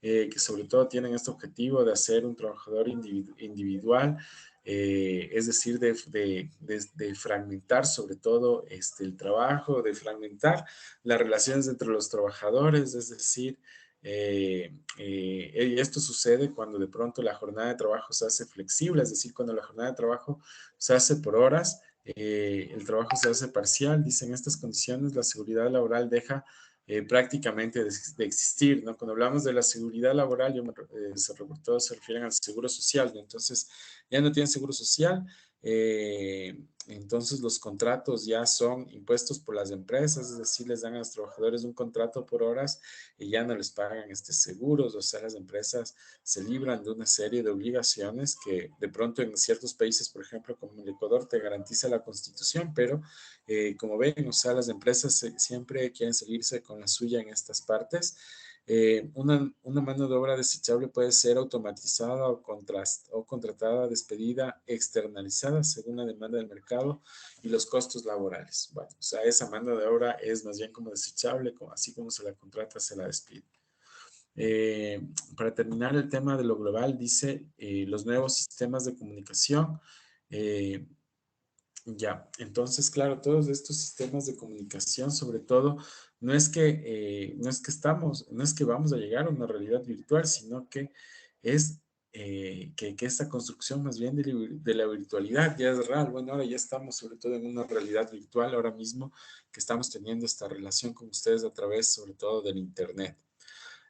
que sobre todo tienen este objetivo de hacer un trabajador individual, es decir, de fragmentar sobre todo el trabajo, de fragmentar las relaciones entre los trabajadores, es decir, esto sucede cuando de pronto la jornada de trabajo se hace flexible, es decir, cuando la jornada de trabajo se hace por horas, el trabajo se hace parcial. Dice, en estas condiciones la seguridad laboral deja prácticamente de existir, ¿no? Cuando hablamos de la seguridad laboral, todos se refieren al seguro social, ¿no? Entonces, ya no tienen seguro social, entonces los contratos ya son impuestos por las empresas, es decir, les dan a los trabajadores un contrato por horas y ya no les pagan seguros, o sea, las empresas se libran de una serie de obligaciones que de pronto en ciertos países, por ejemplo, como el Ecuador, te garantiza la Constitución, pero como ven, o sea, las empresas siempre quieren salirse con la suya en estas partes. Una mano de obra desechable puede ser automatizada o contratada, despedida, externalizada según la demanda del mercado y los costos laborales. Bueno, o sea, esa mano de obra es más bien como desechable, así como se la contrata, se la despide. Para terminar el tema de lo global, dice los nuevos sistemas de comunicación. Ya, entonces, claro, todos estos sistemas de comunicación, sobre todo, no es que vamos a llegar a una realidad virtual, sino que es que esta construcción más bien de la virtualidad ya es real. Bueno, ahora ya estamos sobre todo en una realidad virtual, ahora mismo que estamos teniendo esta relación con ustedes a través, sobre todo, del Internet.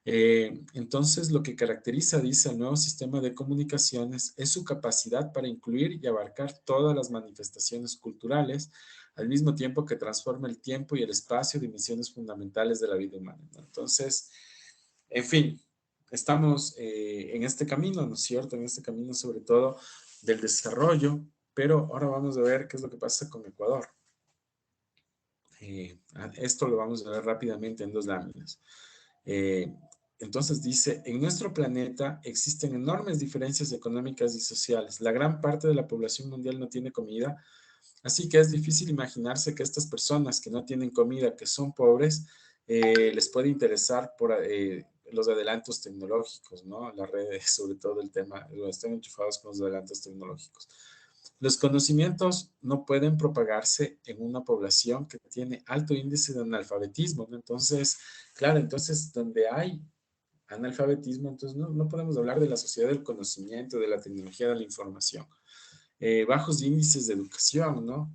Entonces, lo que caracteriza, dice, el nuevo sistema de comunicaciones es su capacidad para incluir y abarcar todas las manifestaciones culturales, al mismo tiempo que transforma el tiempo y el espacio, dimensiones fundamentales de la vida humana, ¿no? Entonces, en fin, estamos en este camino, ¿no es cierto? En este camino sobre todo del desarrollo, pero ahora vamos a ver qué es lo que pasa con Ecuador. Esto lo vamos a ver rápidamente en dos láminas. Entonces dice, en nuestro planeta existen enormes diferencias económicas y sociales. La gran parte de la población mundial no tiene comida, así que es difícil imaginarse que estas personas que no tienen comida, que son pobres, les puede interesar por los adelantos tecnológicos, ¿no? Las redes, sobre todo el tema, están enchufados con los adelantos tecnológicos. Los conocimientos no pueden propagarse en una población que tiene alto índice de analfabetismo, ¿no? Entonces, claro, entonces donde hay analfabetismo, entonces no podemos hablar de la sociedad del conocimiento, de la tecnología de la información. Bajos índices de educación, ¿no?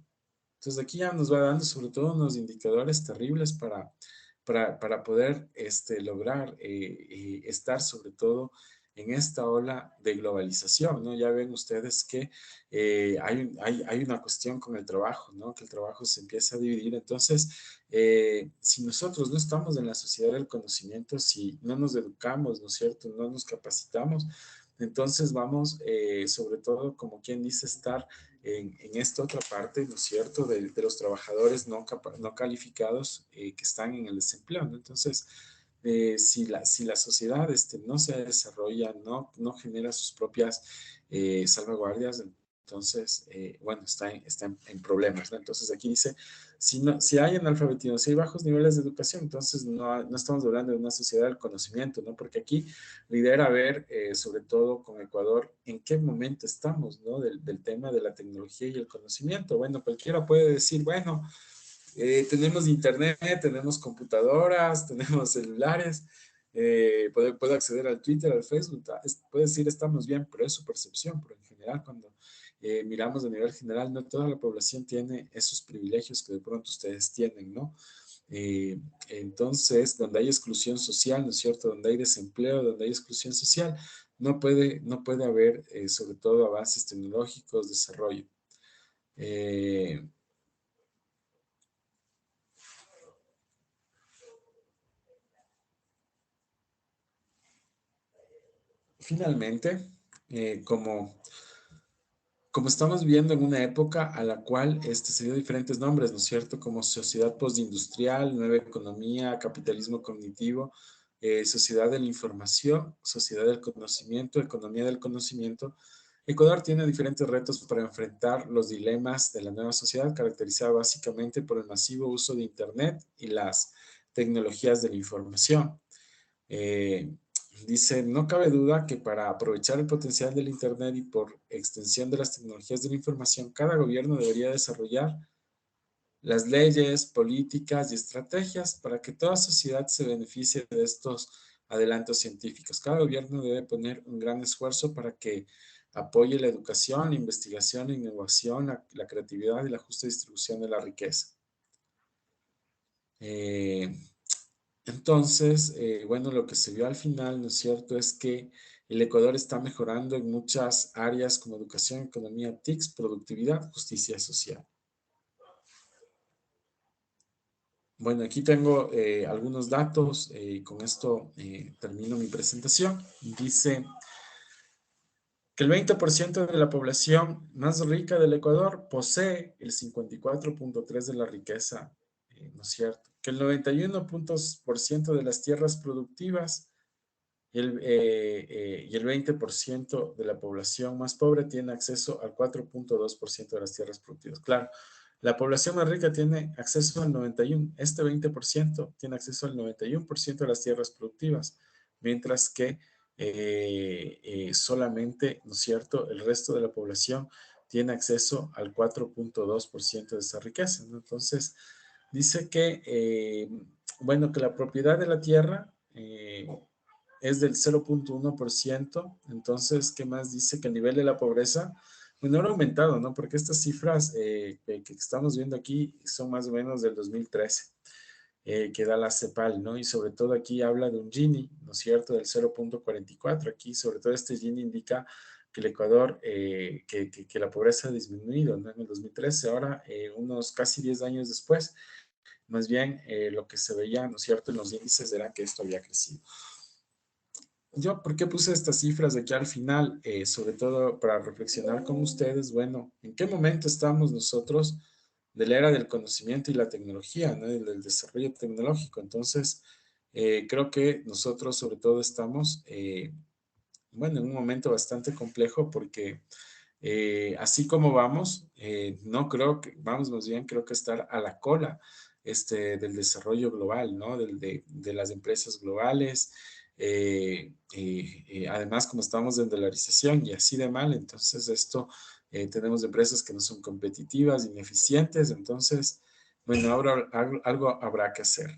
Entonces aquí ya nos va dando sobre todo unos indicadores terribles para poder lograr estar sobre todo en esta ola de globalización, ¿no? Ya ven ustedes que hay una cuestión con el trabajo, ¿no? Que el trabajo se empieza a dividir. Entonces, si nosotros no estamos en la sociedad del conocimiento, si no nos educamos, ¿no es cierto? No nos capacitamos, entonces vamos, sobre todo, como quien dice, estar en esta otra parte, ¿no es cierto?, de los trabajadores no calificados que están en el desempleo, ¿no? Entonces, si la sociedad no se desarrolla, no genera sus propias salvaguardias, entonces, bueno, está en problemas, ¿no? Entonces, aquí dice, si hay analfabetismo, si hay bajos niveles de educación, entonces no estamos hablando de una sociedad del conocimiento, ¿no? Porque aquí la idea era ver, sobre todo con Ecuador, en qué momento estamos, ¿no? Del tema de la tecnología y el conocimiento. Bueno, cualquiera puede decir, bueno, tenemos internet, tenemos computadoras, tenemos celulares, puedo acceder al Twitter, al Facebook, puede decir estamos bien, pero es su percepción, pero en general cuando miramos a nivel general, no toda la población tiene esos privilegios que de pronto ustedes tienen, ¿no? Entonces, donde hay exclusión social, ¿no es cierto? Donde hay desempleo, donde hay exclusión social, no puede haber, sobre todo, avances tecnológicos, desarrollo. Finalmente, como estamos viviendo en una época a la cual se dio diferentes nombres, ¿no es cierto? Como sociedad postindustrial, nueva economía, capitalismo cognitivo, sociedad de la información, sociedad del conocimiento, economía del conocimiento. Ecuador tiene diferentes retos para enfrentar los dilemas de la nueva sociedad, caracterizada básicamente por el masivo uso de Internet y las tecnologías de la información. Eh, Dice, no cabe duda que para aprovechar el potencial del Internet y por extensión de las tecnologías de la información, cada gobierno debería desarrollar las leyes, políticas y estrategias para que toda sociedad se beneficie de estos adelantos científicos. Cada gobierno debe poner un gran esfuerzo para que apoye la educación, la investigación, la innovación, la creatividad y la justa distribución de la riqueza. Entonces, bueno, lo que se vio al final, ¿no es cierto?, es que el Ecuador está mejorando en muchas áreas como educación, economía, TICs, productividad, justicia social. Bueno, aquí tengo algunos datos y con esto termino mi presentación. Dice que el 20% de la población más rica del Ecuador posee el 54.3% de la riqueza, ¿no es cierto? Que el 91% de las tierras productivas y el 20% de la población más pobre tiene acceso al 4.2% de las tierras productivas. Claro, la población más rica tiene acceso al 91%, este 20% tiene acceso al 91% de las tierras productivas, mientras que solamente, ¿no es cierto?, el resto de la población tiene acceso al 4.2% de esa riqueza, ¿no? Entonces, dice que, bueno, que la propiedad de la tierra es del 0.1%. Entonces, ¿qué más dice? Que el nivel de la pobreza, bueno, no ha aumentado, ¿no? Porque estas cifras que estamos viendo aquí son más o menos del 2013, que da la CEPAL, ¿no? Y sobre todo aquí habla de un Gini, ¿no es cierto?, del 0.44. Aquí, sobre todo, este Gini indica que el Ecuador, que la pobreza ha disminuido, ¿no? En el 2013, ahora, unos casi 10 años después, más bien lo que se veía, ¿no es cierto?, en los índices era que esto había crecido. Yo, ¿por qué puse estas cifras de aquí al final? Sobre todo para reflexionar con ustedes, bueno, ¿en qué momento estamos nosotros de la era del conocimiento y la tecnología, ¿no? Del desarrollo tecnológico? Entonces, creo que nosotros sobre todo estamos, bueno, en un momento bastante complejo porque así como vamos, no creo que, vamos más bien, creo que estar a la cola del desarrollo global, ¿no? De las empresas globales. Además, como estamos en dolarización y así de mal, entonces tenemos empresas que no son competitivas, ineficientes, entonces, bueno, ahora algo habrá que hacer.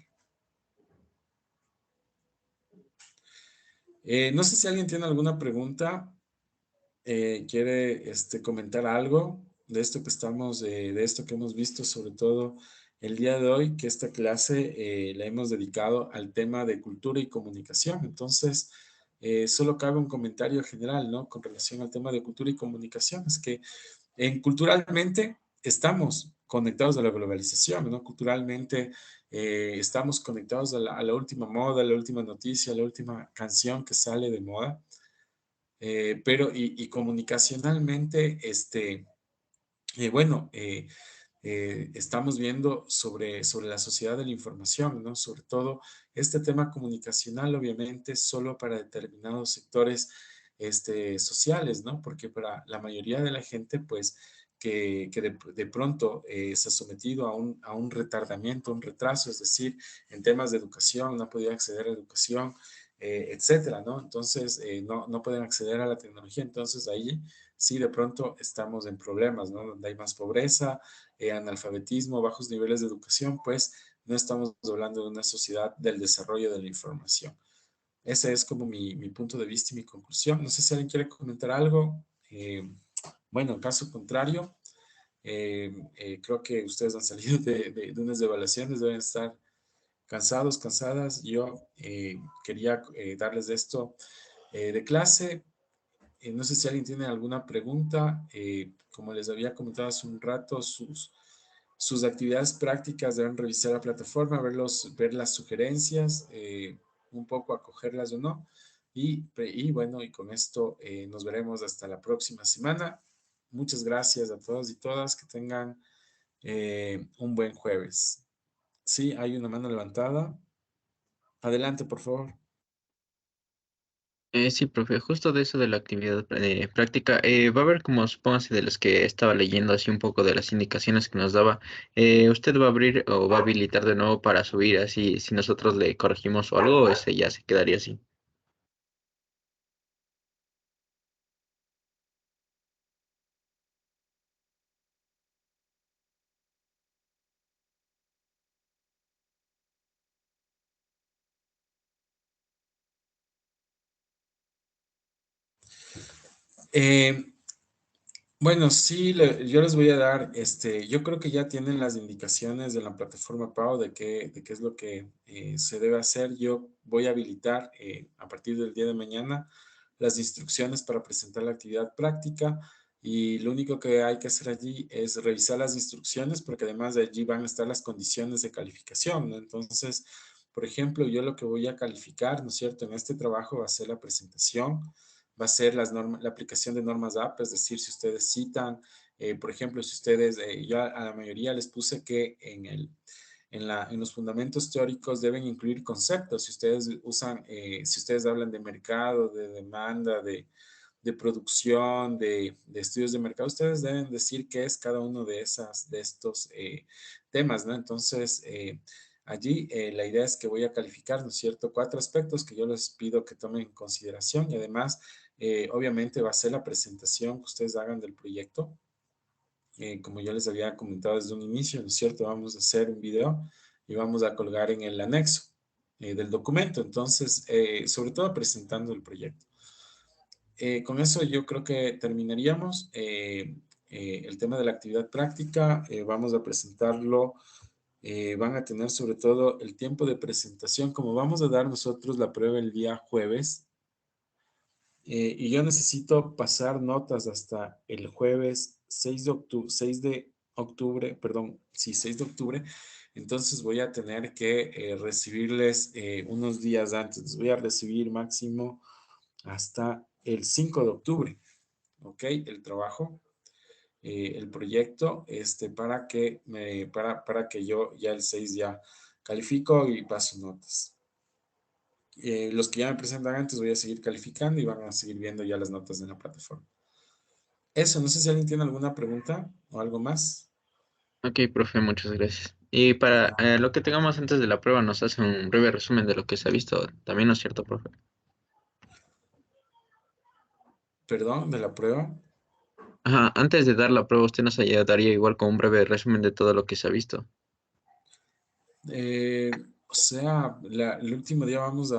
No sé si alguien tiene alguna pregunta, quiere comentar algo de esto que de esto que hemos visto, sobre todo el día de hoy, que esta clase la hemos dedicado al tema de cultura y comunicación. Entonces, Solo que hago un comentario general, ¿no? Con relación al tema de cultura y comunicación, es que culturalmente estamos conectados a la globalización, ¿no? Culturalmente estamos conectados a la última moda, a la última noticia, a la última canción que sale de moda. Pero y comunicacionalmente, bueno, estamos viendo sobre la sociedad de la información, ¿no? Sobre todo este tema comunicacional, obviamente, solo para determinados sectores sociales, ¿no? Porque para la mayoría de la gente, pues, que de pronto se ha sometido a un retardamiento, un retraso, es decir, en temas de educación, no ha podido acceder a educación, etcétera, ¿no? Entonces, no pueden acceder a la tecnología, entonces ahí sí de pronto estamos en problemas, ¿no? Donde hay más pobreza, analfabetismo, bajos niveles de educación, pues no estamos hablando de una sociedad del desarrollo de la información. Ese es como mi punto de vista y mi conclusión. No sé si alguien quiere comentar algo. Bueno, en caso contrario, creo que ustedes han salido de unas evaluaciones, deben estar cansados, cansadas. Yo quería darles esto de clase. No sé si alguien tiene alguna pregunta. Como les había comentado hace un rato, sus actividades prácticas deben revisar la plataforma, ver las sugerencias, un poco acogerlas o no. Y bueno, y con esto nos veremos hasta la próxima semana. Muchas gracias a todos y todas. Que tengan un buen jueves. Sí, hay una mano levantada. Adelante, por favor. Sí, profe, justo de eso de la actividad práctica, va a haber como supóngase de los que estaba leyendo así un poco de las indicaciones que nos daba, ¿usted va a abrir o va a habilitar de nuevo para subir así si nosotros le corregimos o algo o ese ya se quedaría así? Eh, Bueno, sí, yo les voy a dar, yo creo que ya tienen las indicaciones de la plataforma PAO de qué es lo que se debe hacer. Yo voy a habilitar a partir del día de mañana las instrucciones para presentar la actividad práctica y lo único que hay que hacer allí es revisar las instrucciones porque además de allí van a estar las condiciones de calificación, ¿no? Entonces, por ejemplo, yo lo que voy a calificar, ¿no es cierto? En este trabajo va a ser la presentación, va a ser la aplicación de normas AP, es decir, si ustedes citan, por ejemplo, si ustedes, yo a la mayoría les puse que en los fundamentos teóricos deben incluir conceptos, si ustedes usan, si ustedes hablan de mercado, de demanda, de producción, de estudios de mercado, ustedes deben decir qué es cada uno de estos temas, ¿no? Entonces, allí la idea es que voy a calificar, ¿no es cierto?, 4 aspectos que yo les pido que tomen en consideración y además, obviamente, va a ser la presentación que ustedes hagan del proyecto. Como yo les había comentado desde un inicio, ¿no es cierto? Vamos a hacer un video y vamos a colgar en el anexo del documento. Entonces, sobre todo presentando el proyecto. Con eso yo creo que terminaríamos. El tema de la actividad práctica, vamos a presentarlo. Van a tener sobre todo el tiempo de presentación, como vamos a dar nosotros la prueba el día jueves. Y yo necesito pasar notas hasta el jueves 6 de octubre, perdón, sí, 6 de octubre. Entonces voy a tener que recibirles unos días antes. Les voy a recibir máximo hasta el 5 de octubre, ¿ok? El trabajo, el proyecto, para que yo ya el 6 ya califico y paso notas. Los que ya me presentan antes voy a seguir calificando y van a seguir viendo ya las notas en la plataforma. Eso, no sé si alguien tiene alguna pregunta o algo más. Ok, profe, muchas gracias. Y para lo que tengamos antes de la prueba, nos hace un breve resumen de lo que se ha visto. También, ¿no es cierto, profe? Perdón, de la prueba. Ajá, antes de dar la prueba, usted nos ayudaría igual con un breve resumen de todo lo que se ha visto. O sea, el último día vamos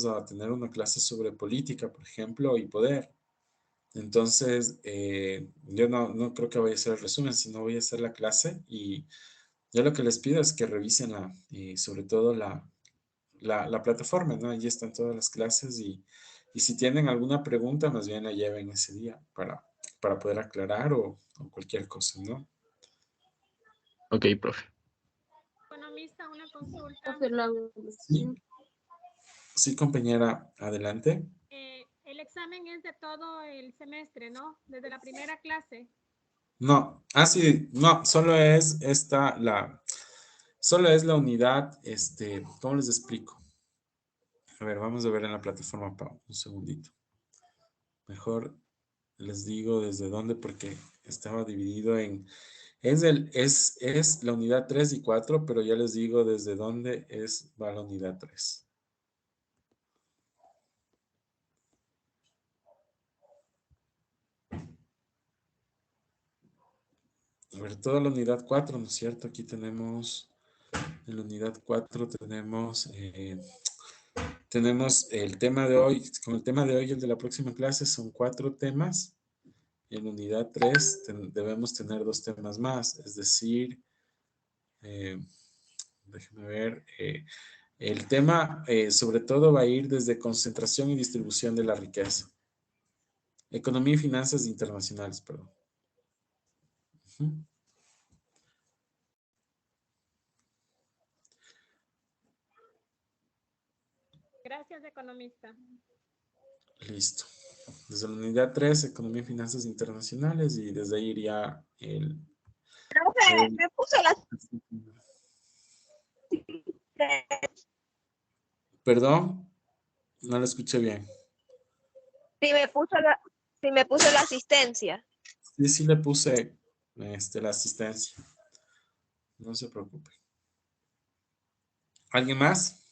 a tener una clase sobre política, por ejemplo, y poder. Entonces, yo no creo que vaya a hacer el resumen, sino voy a hacer la clase y yo lo que les pido es que revisen sobre todo la plataforma, ¿no? Allí están todas las clases y si tienen alguna pregunta, más bien la lleven ese día para poder aclarar o cualquier cosa, ¿no? Ok, profe. Economista, una consulta. Sí, sí, compañera, adelante. El examen es de todo el semestre, ¿no? Desde la primera clase. No, sí, no, solo es la unidad, ¿cómo les explico? A ver, vamos a ver en la plataforma, Pau, un segundito. Mejor les digo desde dónde, porque estaba dividido es la unidad 3 y 4, pero ya les digo desde dónde va la unidad 3. A ver, toda la unidad 4, ¿no es cierto? Aquí tenemos, en la unidad 4 tenemos el tema de hoy, con el tema de hoy y el de la próxima clase son 4 temas. Y en la unidad 3 debemos tener 2 temas más, es decir, déjenme ver, el tema sobre todo va a ir desde concentración y distribución de la riqueza. Economía y finanzas internacionales, perdón. Ujú. Gracias, economista. Listo. Desde la unidad 3, Economía y Finanzas Internacionales, y desde ahí iría Profe, me puso la Perdón, no lo escuché bien. si me puso la asistencia. Sí le puse la asistencia. No se preocupe. ¿Alguien más?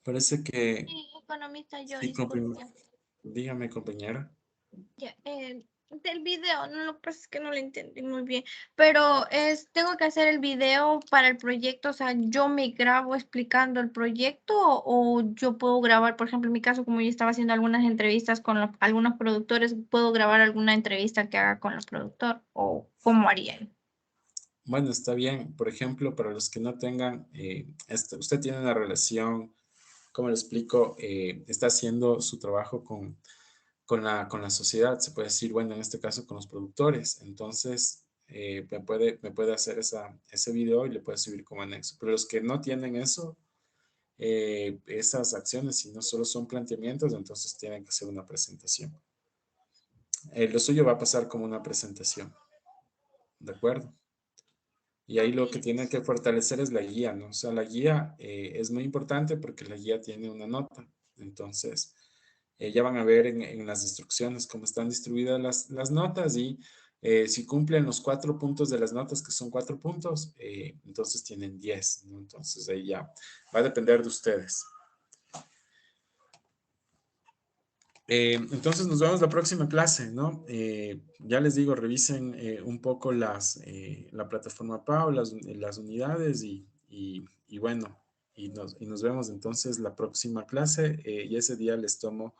Parece que Sí, economista, yo, sí, disculpe. dígame, compañera. Ya, del video, no, lo que pasa es que no lo entendí muy bien, pero tengo que hacer el video para el proyecto, o sea, yo me grabo explicando el proyecto o yo puedo grabar, por ejemplo, en mi caso, como yo estaba haciendo algunas entrevistas con algunos productores, puedo grabar alguna entrevista que haga con el productor o cómo haría. Bueno, está bien. Por ejemplo, para los que no tengan, usted tiene una relación, ¿cómo le explico? Está haciendo su trabajo con la sociedad, se puede decir, bueno, en este caso con los productores. Entonces, me puede hacer ese video y le puede subir como anexo. Pero los que no tienen eso, esas acciones, si no solo son planteamientos, entonces tienen que hacer una presentación. Lo suyo va a pasar como una presentación. ¿De acuerdo? Y ahí lo que tiene que fortalecer es la guía, ¿no? O sea, la guía es muy importante porque la guía tiene una nota. Entonces, ya van a ver en las instrucciones cómo están distribuidas las notas y si cumplen los 4 puntos de las notas, que son 4 puntos, entonces tienen 10, ¿no? Entonces ahí ya va a depender de ustedes. Entonces nos vemos la próxima clase, ¿no? Ya les digo, revisen un poco la plataforma PAO, las unidades y bueno, y nos vemos entonces la próxima clase y ese día les tomo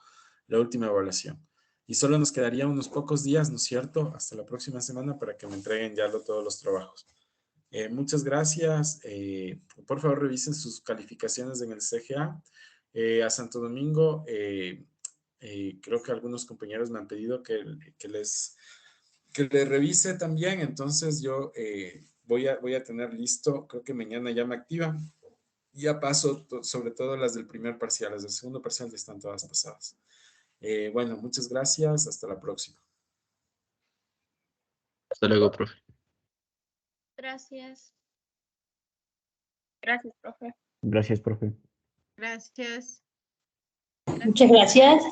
la última evaluación. Y solo nos quedaría unos pocos días, ¿no es cierto? Hasta la próxima semana para que me entreguen ya todos los trabajos. Muchas gracias. Por favor, revisen sus calificaciones en el CGA. A Santo Domingo, creo que algunos compañeros me han pedido que les revise también. Entonces yo voy a tener listo, creo que mañana ya me activan. Ya paso sobre todo las del primer parcial, las del segundo parcial ya están todas pasadas. Bueno, muchas gracias. Hasta la próxima. Hasta luego, profe. Gracias. Gracias, profe. Gracias, profe. Gracias. Muchas gracias.